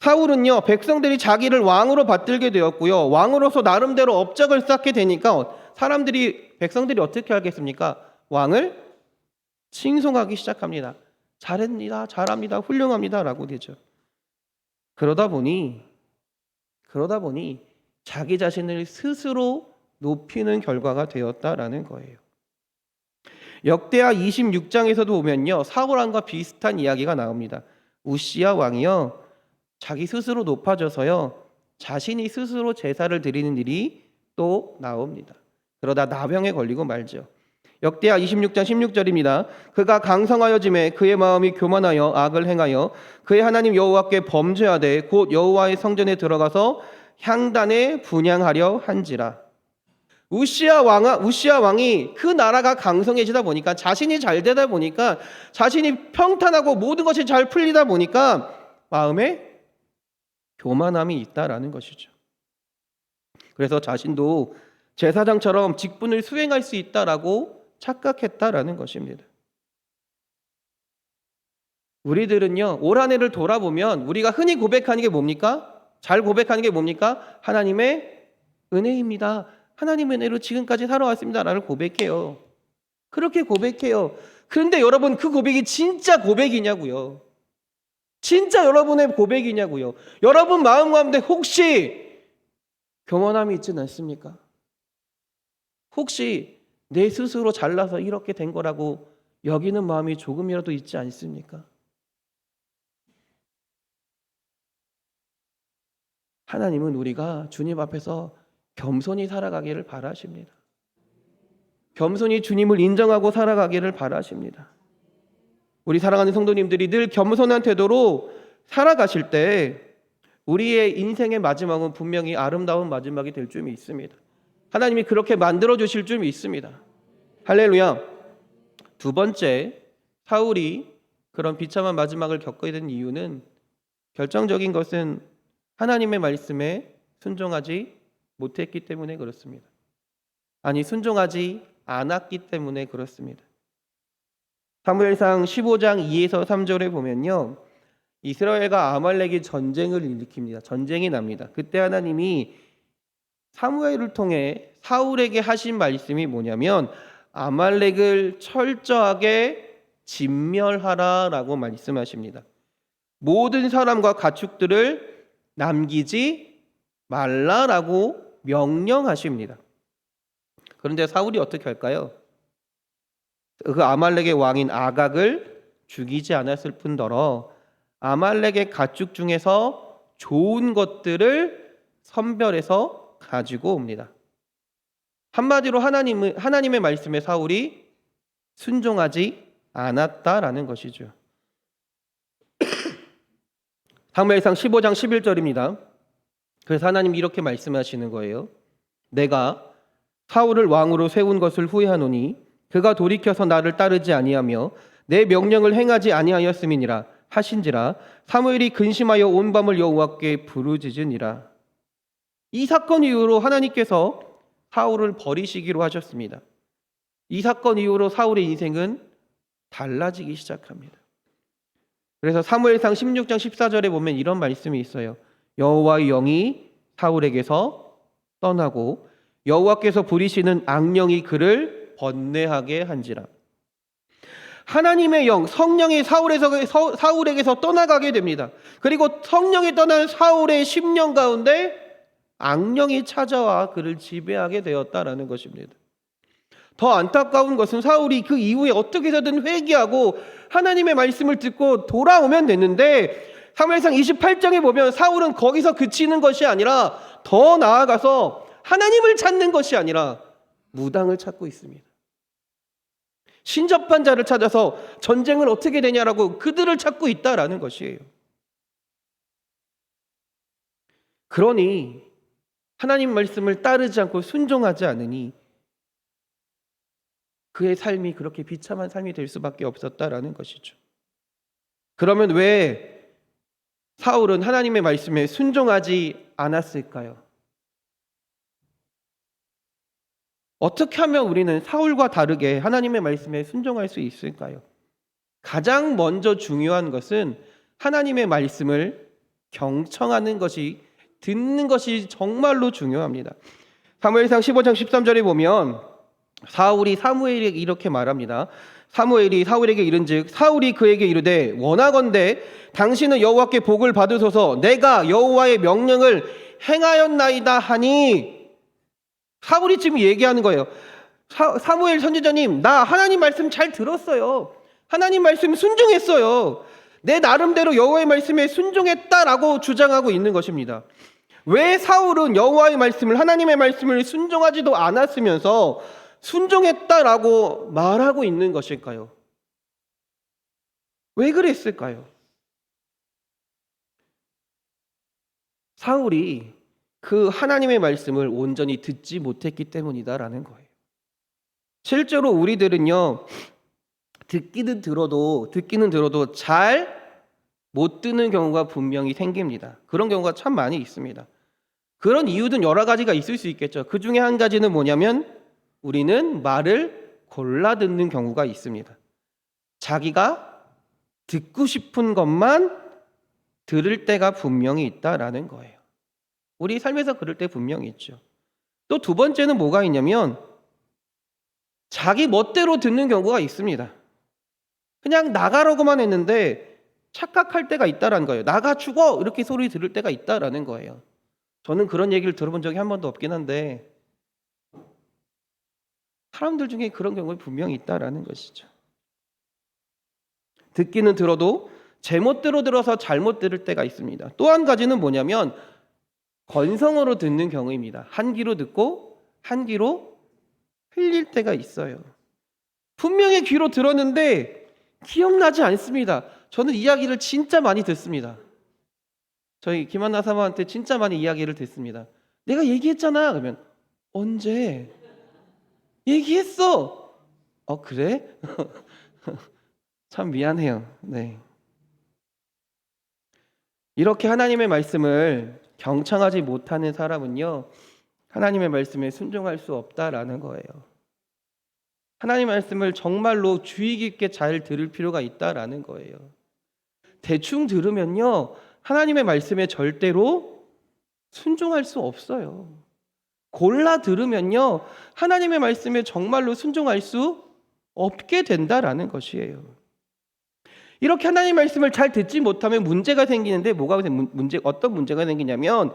사울은요, 백성들이 자기를 왕으로 받들게 되었고요. 왕으로서 나름대로 업적을 쌓게 되니까 백성들이 어떻게 하겠습니까? 왕을 칭송하기 시작합니다. 잘합니다, 훌륭합니다 라고 되죠. 그러다 보니 자기 자신을 스스로 높이는 결과가 되었다라는 거예요. 역대하 26장에서도 보면요, 사울왕과 비슷한 이야기가 나옵니다. 우시야 왕이요, 자기 스스로 높아져서요, 자신이 스스로 제사를 드리는 일이 또 나옵니다. 그러다 나병에 걸리고 말죠. 역대하 26장 16절입니다. 그가 강성하여짐에 그의 마음이 교만하여 악을 행하여 그의 하나님 여호와께 범죄하되 곧 여호와의 성전에 들어가서 향단에 분향하려 한지라. 우시야 왕이 그 나라가 강성해지다 보니까, 자신이 잘 되다 보니까, 자신이 평탄하고 모든 것이 잘 풀리다 보니까 마음에 교만함이 있다라는 것이죠. 그래서 자신도 제사장처럼 직분을 수행할 수 있다라고 착각했다라는 것입니다. 우리들은요, 올 한 해를 돌아보면 우리가 흔히 고백하는 게 뭡니까? 잘 고백하는 게 뭡니까? 하나님의 은혜입니다. 하나님의 은혜로 지금까지 살아왔습니다 라를 고백해요. 그렇게 고백해요. 그런데 여러분, 그 고백이 진짜 고백이냐고요? 진짜 여러분의 고백이냐고요? 여러분 마음 가운데 혹시 교만함이 있지는 않습니까? 혹시 내 스스로 잘나서 이렇게 된 거라고 여기는 마음이 조금이라도 있지 않습니까? 하나님은 우리가 주님 앞에서 겸손히 살아가기를 바라십니다. 겸손히 주님을 인정하고 살아가기를 바라십니다. 우리 사랑하는 성도님들이 늘 겸손한 태도로 살아가실 때 우리의 인생의 마지막은 분명히 아름다운 마지막이 될 줄 믿습니다. 하나님이 그렇게 만들어 주실 줄 믿습니다. 할렐루야. 두 번째, 사울이 그런 비참한 마지막을 겪게 된 이유는, 결정적인 것은 하나님의 말씀에 순종하지 못했기 때문에 그렇습니다. 아니, 순종하지 않았기 때문에 그렇습니다. 사무엘상 15장 2에서 3절에 보면요, 이스라엘과 아말렉이 전쟁을 일으킵니다. 전쟁이 납니다. 그때 하나님이 사무엘을 통해 사울에게 하신 말씀이 뭐냐면, 아말렉을 철저하게 진멸하라라고 말씀하십니다. 모든 사람과 가축들을 남기지 말라라고 명령하십니다. 그런데 사울이 어떻게 할까요? 그 아말렉의 왕인 아각을 죽이지 않았을 뿐더러 아말렉의 가축 중에서 좋은 것들을 선별해서 가지고 옵니다. 한마디로 하나님의 말씀에 사울이 순종하지 않았다라는 것이죠. 사무엘상 15장 11절입니다. 그래서 하나님이 이렇게 말씀하시는 거예요. 내가 사울을 왕으로 세운 것을 후회하노니 그가 돌이켜서 나를 따르지 아니하며 내 명령을 행하지 아니하였음이니라 하신지라. 사무엘이 근심하여 온 밤을 여호와께 부르짖으니라. 이 사건 이후로 하나님께서 사울을 버리시기로 하셨습니다. 이 사건 이후로 사울의 인생은 달라지기 시작합니다. 그래서 사무엘상 16장 14절에 보면 이런 말씀이 있어요. 여호와의 영이 사울에게서 떠나고 여호와께서 부리시는 악령이 그를 번뇌하게 한지라. 하나님의 영, 성령이 사울에게서 떠나가게 됩니다. 그리고 성령이 떠난 사울의 10년 가운데 악령이 찾아와 그를 지배하게 되었다라는 것입니다. 더 안타까운 것은 사울이 그 이후에 어떻게 해서든 회개하고 하나님의 말씀을 듣고 돌아오면 됐는데, 사무엘상 28장에 보면 사울은 거기서 그치는 것이 아니라 더 나아가서 하나님을 찾는 것이 아니라 무당을 찾고 있습니다. 신접한 자를 찾아서 전쟁을 어떻게 되냐라고 그들을 찾고 있다라는 것이에요. 그러니 하나님 말씀을 따르지 않고 순종하지 않으니 그의 삶이 그렇게 비참한 삶이 될 수밖에 없었다라는 것이죠. 그러면 왜 사울은 하나님의 말씀에 순종하지 않았을까요? 어떻게 하면 우리는 사울과 다르게 하나님의 말씀에 순종할 수 있을까요? 가장 먼저 중요한 것은 하나님의 말씀을 경청하는 것이, 듣는 것이 정말로 중요합니다. 사무엘상 15장 13절에 보면 사울이 사무엘에게 이렇게 말합니다. 사무엘이 사울에게 이른즉 사울이 그에게 이르되 원하건대 당신은 여호와께 복을 받으소서, 내가 여호와의 명령을 행하였나이다 하니. 사울이 지금 얘기하는 거예요. 사무엘 선지자님, 나 하나님 말씀 잘 들었어요. 하나님 말씀 순종했어요. 내 나름대로 여호와의 말씀에 순종했다라고 주장하고 있는 것입니다. 왜 사울은 여호와의 말씀을, 하나님의 말씀을 순종하지도 않았으면서 순종했다라고 말하고 있는 것일까요? 왜 그랬을까요? 사울이 그 하나님의 말씀을 온전히 듣지 못했기 때문이다라는 거예요. 실제로 우리들은요, 듣기는 들어도 잘 못 듣는 경우가 분명히 생깁니다. 그런 경우가 참 많이 있습니다. 그런 이유는 여러 가지가 있을 수 있겠죠. 그 중에 한 가지는 뭐냐면 우리는 말을 골라 듣는 경우가 있습니다. 자기가 듣고 싶은 것만 들을 때가 분명히 있다라는 거예요. 우리 삶에서 그럴 때 분명히 있죠. 또 두 번째는 뭐가 있냐면 자기 멋대로 듣는 경우가 있습니다. 그냥 나가라고만 했는데 착각할 때가 있다라는 거예요. 나가 죽어! 이렇게 소리 들을 때가 있다라는 거예요. 저는 그런 얘기를 들어본 적이 한 번도 없긴 한데 사람들 중에 그런 경우가 분명히 있다라는 것이죠. 듣기는 들어도 제멋대로 들어서 잘못 들을 때가 있습니다. 또 한 가지는 뭐냐면 건성으로 듣는 경우입니다. 한 귀로 듣고 한 귀로 흘릴 때가 있어요. 분명히 귀로 들었는데 기억나지 않습니다. 저는 이야기를 진짜 많이 듣습니다. 저희 김한나 사모한테 진짜 많이 이야기를 듣습니다. 내가 얘기했잖아. 그러면 언제? 얘기했어. 그래? 참 미안해요. 네. 이렇게 하나님의 말씀을 경청하지 못하는 사람은요, 하나님의 말씀에 순종할 수 없다라는 거예요. 하나님의 말씀을 정말로 주의 깊게 잘 들을 필요가 있다라는 거예요. 대충 들으면요, 하나님의 말씀에 절대로 순종할 수 없어요. 골라 들으면요, 하나님의 말씀에 정말로 순종할 수 없게 된다라는 것이에요. 이렇게 하나님의 말씀을 잘 듣지 못하면 문제가 생기는데 어떤 문제가 생기냐면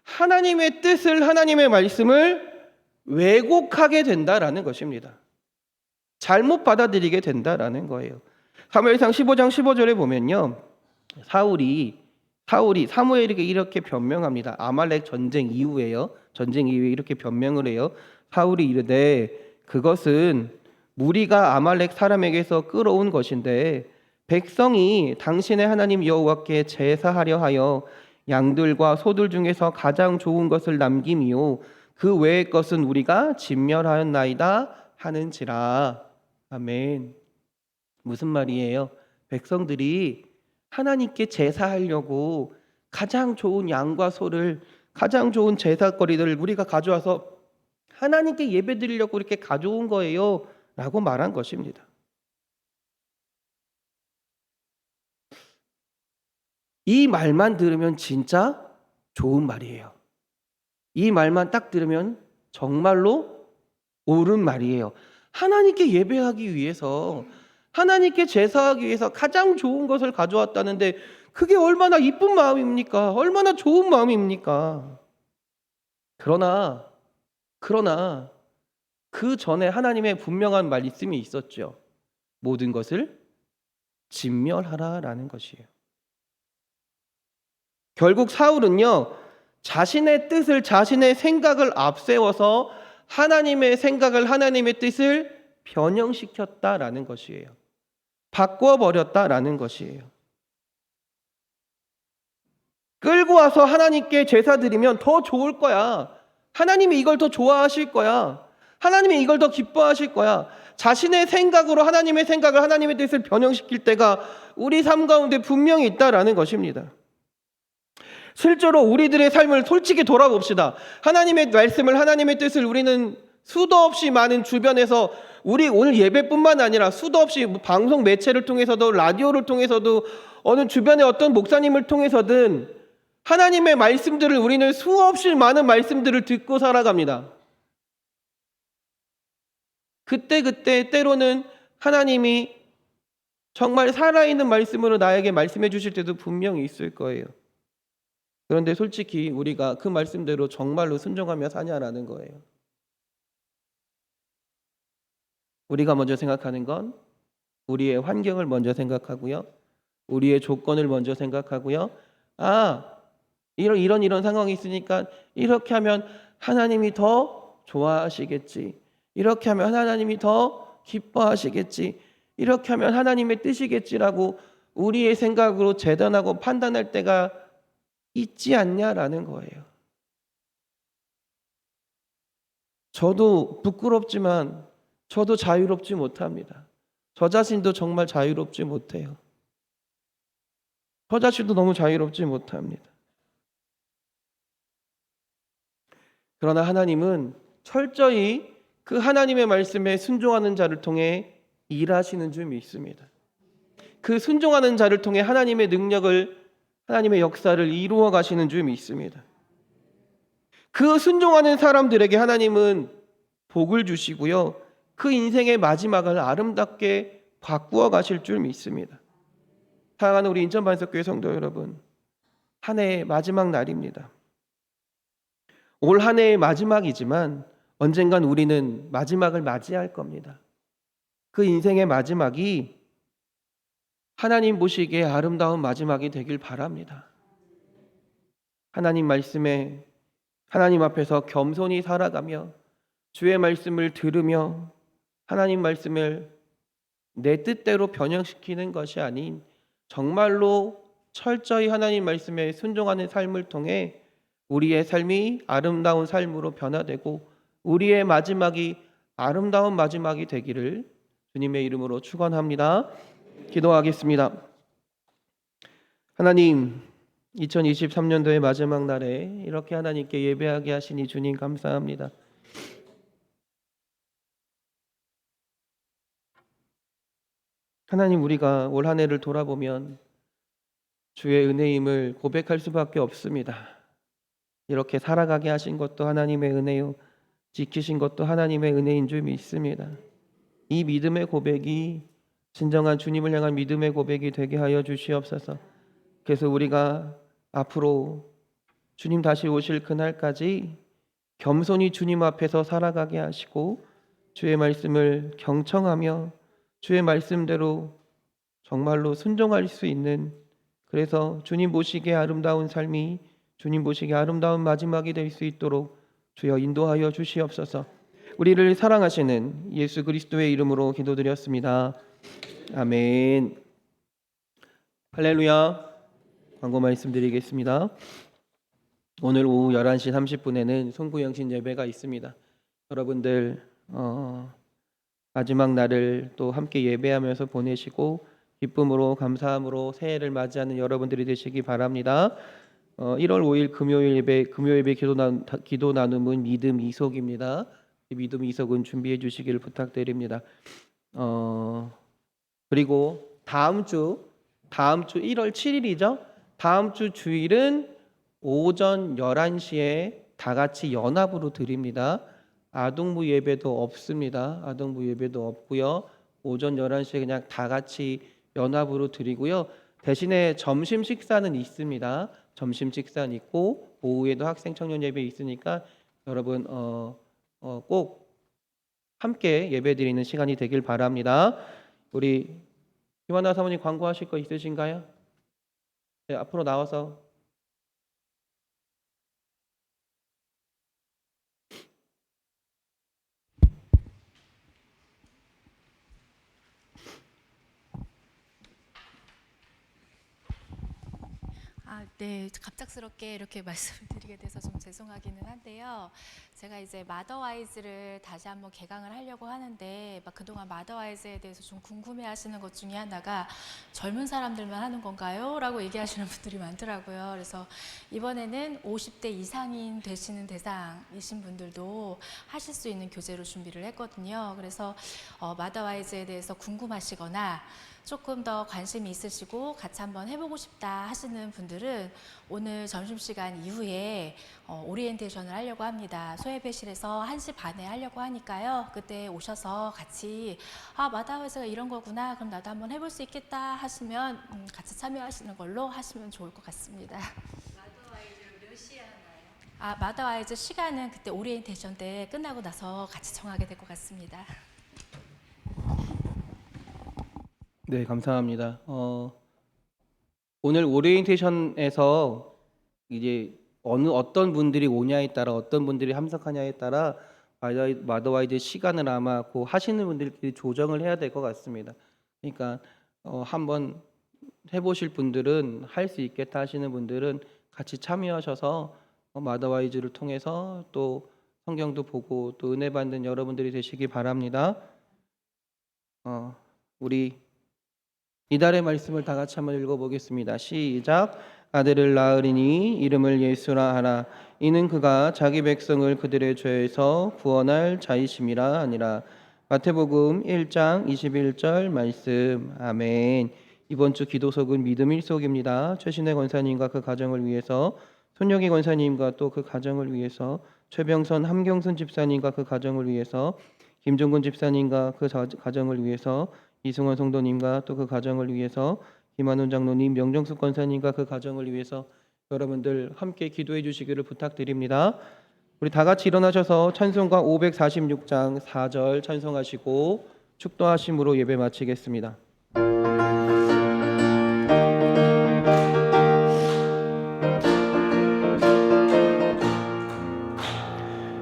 하나님의 뜻을, 하나님의 말씀을 왜곡하게 된다라는 것입니다. 잘못 받아들이게 된다라는 거예요. 사무엘상 15장 15절에 보면요, 사울이 사무엘에게 이렇게 변명합니다. 아말렉 전쟁 이후에요. 전쟁 이후에 이렇게 변명을 해요. 사울이 이르되 그것은 무리가 아말렉 사람에게서 끌어온 것인데 백성이 당신의 하나님 여호와께 제사하려 하여 양들과 소들 중에서 가장 좋은 것을 남김이요 그 외의 것은 우리가 진멸하였나이다 하는지라. 아멘. 무슨 말이에요? 백성들이 하나님께 제사하려고 가장 좋은 양과 소를, 가장 좋은 제사거리들을 우리가 가져와서 하나님께 예배드리려고 이렇게 가져온 거예요 라고 말한 것입니다. 이 말만 들으면 진짜 좋은 말이에요. 이 말만 딱 들으면 정말로 옳은 말이에요. 하나님께 예배하기 위해서, 하나님께 제사하기 위해서 가장 좋은 것을 가져왔다는데 그게 얼마나 이쁜 마음입니까? 얼마나 좋은 마음입니까? 그러나 그 전에 하나님의 분명한 말씀이 있었죠. 모든 것을 진멸하라라는 것이에요. 결국 사울은요, 자신의 뜻을, 자신의 생각을 앞세워서 하나님의 생각을, 하나님의 뜻을 변형시켰다라는 것이에요. 바꿔버렸다라는 것이에요. 끌고 와서 하나님께 제사 드리면 더 좋을 거야. 하나님이 이걸 더 좋아하실 거야. 하나님이 이걸 더 기뻐하실 거야. 자신의 생각으로 하나님의 생각을, 하나님의 뜻을 변형시킬 때가 우리 삶 가운데 분명히 있다라는 것입니다. 실제로 우리들의 삶을 솔직히 돌아봅시다. 하나님의 말씀을, 하나님의 뜻을 우리는 수도 없이 많은 주변에서, 우리 오늘 예배뿐만 아니라 수도 없이 방송 매체를 통해서도, 라디오를 통해서도, 어느 주변의 어떤 목사님을 통해서든 하나님의 말씀들을, 우리는 수없이 많은 말씀들을 듣고 살아갑니다. 그때 때로는 하나님이 정말 살아있는 말씀으로 나에게 말씀해 주실 때도 분명히 있을 거예요. 그런데 솔직히 우리가 그 말씀대로 정말로 순종하며 사냐라는 거예요. 우리가 먼저 생각하는 건 우리의 환경을 먼저 생각하고요. 우리의 조건을 먼저 생각하고요. 이런 상황이 있으니까 이렇게 하면 하나님이 더 좋아하시겠지. 이렇게 하면 하나님이 더 기뻐하시겠지. 이렇게 하면 하나님의 뜻이겠지라고 우리의 생각으로 재단하고 판단할 때가 있지 않냐라는 거예요. 저도 부끄럽지만 저도 자유롭지 못합니다. 저 자신도 정말 자유롭지 못해요. 저 자신도 너무 자유롭지 못합니다. 그러나 하나님은 철저히 그 하나님의 말씀에 순종하는 자를 통해 일하시는 줄 믿습니다. 그 순종하는 자를 통해 하나님의 능력을, 하나님의 역사를 이루어 가시는 줄 믿습니다. 그 순종하는 사람들에게 하나님은 복을 주시고요, 그 인생의 마지막을 아름답게 바꾸어 가실 줄 믿습니다. 사랑하는 우리 인천반석교회 성도 여러분, 한 해의 마지막 날입니다. 올 한 해의 마지막이지만 언젠간 우리는 마지막을 맞이할 겁니다. 그 인생의 마지막이 하나님 보시기에 아름다운 마지막이 되길 바랍니다. 하나님 말씀에, 하나님 앞에서 겸손히 살아가며 주의 말씀을 들으며 하나님 말씀을 내 뜻대로 변형시키는 것이 아닌 정말로 철저히 하나님 말씀에 순종하는 삶을 통해 우리의 삶이 아름다운 삶으로 변화되고 우리의 마지막이 아름다운 마지막이 되기를 주님의 이름으로 축원합니다. 기도하겠습니다. 하나님, 2023년도의 마지막 날에 이렇게 하나님께 예배하게 하시니 주님 감사합니다. 하나님, 우리가 올 한 해를 돌아보면 주의 은혜임을 고백할 수밖에 없습니다. 이렇게 살아가게 하신 것도 하나님의 은혜요, 지키신 것도 하나님의 은혜인 줄 믿습니다. 이 믿음의 고백이 진정한 주님을 향한 믿음의 고백이 되게 하여 주시옵소서. 그래서 우리가 앞으로 주님 다시 오실 그날까지 겸손히 주님 앞에서 살아가게 하시고 주의 말씀을 경청하며 주의 말씀대로 정말로 순종할 수 있는, 그래서 주님 보시기에 아름다운 삶이, 주님 보시기에 아름다운 마지막이 될 수 있도록 주여 인도하여 주시옵소서. 우리를 사랑하시는 예수 그리스도의 이름으로 기도드렸습니다. 아멘. 할렐루야. 광고 말씀드리겠습니다. 오늘 오후 11시 30분에는 송구영신 예배가 있습니다. 여러분들 마지막 날을 또 함께 예배하면서 보내시고 기쁨으로 감사함으로 새해를 맞이하는 여러분들이 되시기 바랍니다. 1월 5일 금요일 예배 기도 나눔은 믿음 이석입니다. 믿음 이석은 준비해 주시기를 부탁드립니다. 그리고 다음 주 1월 7일이죠. 다음 주 주일은 오전 11시에 다 같이 연합으로 드립니다. 아동부 예배도 없습니다. 아동부 예배도 없고요. 오전 11시에 그냥 다 같이 연합으로 드리고요. 대신에 점심 식사는 있습니다. 점심 식사는 있고 오후에도 학생 청년 예배 있으니까 여러분 꼭 함께 예배 드리는 시간이 되길 바랍니다. 우리 김하나 사모님 광고하실 거 있으신가요? 네, 앞으로 나와서. 네, 갑작스럽게 이렇게 말씀을 드리게 돼서 좀 죄송하기는 한데요. 제가 이제 마더와이즈를 다시 한번 개강을 하려고 하는데 그동안 마더와이즈에 대해서 좀 궁금해하시는 것 중에 하나가 젊은 사람들만 하는 건가요? 라고 얘기하시는 분들이 많더라고요. 그래서 이번에는 50대 이상인 되시는 대상이신 분들도 하실 수 있는 교재로 준비를 했거든요. 그래서 마더와이즈에 대해서 궁금하시거나 조금 더 관심이 있으시고 같이 한번 해보고 싶다 하시는 분들은 오늘 점심시간 이후에 오리엔테이션을 하려고 합니다. 소예배실에서 1시 반에 하려고 하니까요. 그때 오셔서 같이 마더와이즈가 이런 거구나, 그럼 나도 한번 해볼 수 있겠다 하시면 같이 참여하시는 걸로 하시면 좋을 것 같습니다. 마더와이즈 몇 시에 하나요? 마더와이즈 시간은 그때 오리엔테이션 때 끝나고 나서 같이 정하게 될 것 같습니다. 네, 감사합니다. 오늘 오리엔테이션에서 이제 어떤 분들이 오냐에 따라, 어떤 분들이 참석하냐에 따라 마더와이즈 시간을 아마 그 하시는 분들끼리 조정을 해야 될 것 같습니다. 그러니까 한번 해보실 분들은, 할 수 있겠다 하시는 분들은 같이 참여하셔서 마더와이즈를 통해서 또 성경도 보고 또 은혜 받는 여러분들이 되시기 바랍니다. 우리 이달의 말씀을 다 같이 한번 읽어보겠습니다. 시작. 아들을 낳으리니 이름을 예수라 하라. 이는 그가 자기 백성을 그들의 죄에서 구원할 자이심이라 하니라. 마태복음 1장 21절 말씀. 아멘. 이번 주 기도석은 믿음 일속입니다. 최신혜 권사님과 그 가정을 위해서, 손혁이 권사님과 또 그 가정을 위해서, 최병선 함경순 집사님과 그 가정을 위해서, 김종근 집사님과 그 가정을 위해서, 이승원 성도님과 또 그 가정을 위해서, 김한훈 장로님, 명정숙 권사님과 그 가정을 위해서 여러분들 함께 기도해 주시기를 부탁드립니다. 우리 다 같이 일어나셔서 찬송가 546장 4절 찬송하시고 축도하심으로 예배 마치겠습니다.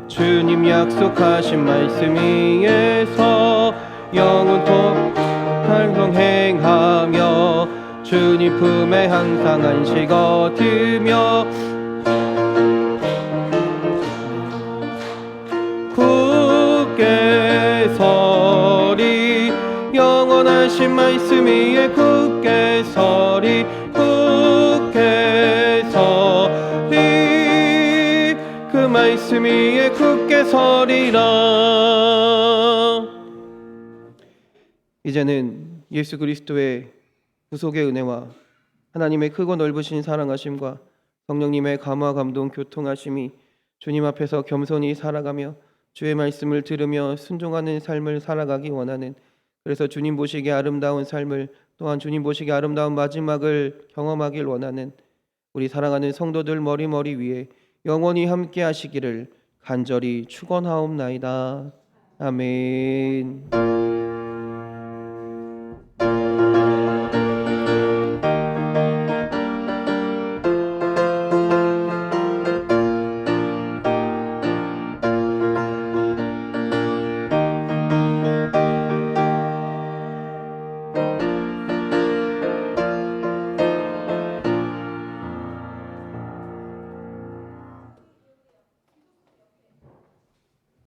주님 약속하신 말씀 위에서 영원토록 행하며 주님 품에 항상 안식 얻으며 굳게 서리. 영원하신 말씀 위에 굳게 서리. 굳게 서리. 그 말씀 위에 굳게 서리라. 이제는 예수 그리스도의 구속의 은혜와 하나님의 크고 넓으신 사랑하심과 성령님의 감화 감동 교통하심이 주님 앞에서 겸손히 살아가며 주의 말씀을 들으며 순종하는 삶을 살아가기 원하는, 그래서 주님 보시기에 아름다운 삶을, 또한 주님 보시기에 아름다운 마지막을 경험하길 원하는 우리 사랑하는 성도들 머리 위에 영원히 함께 하시기를 간절히 축원하옵나이다. 아멘.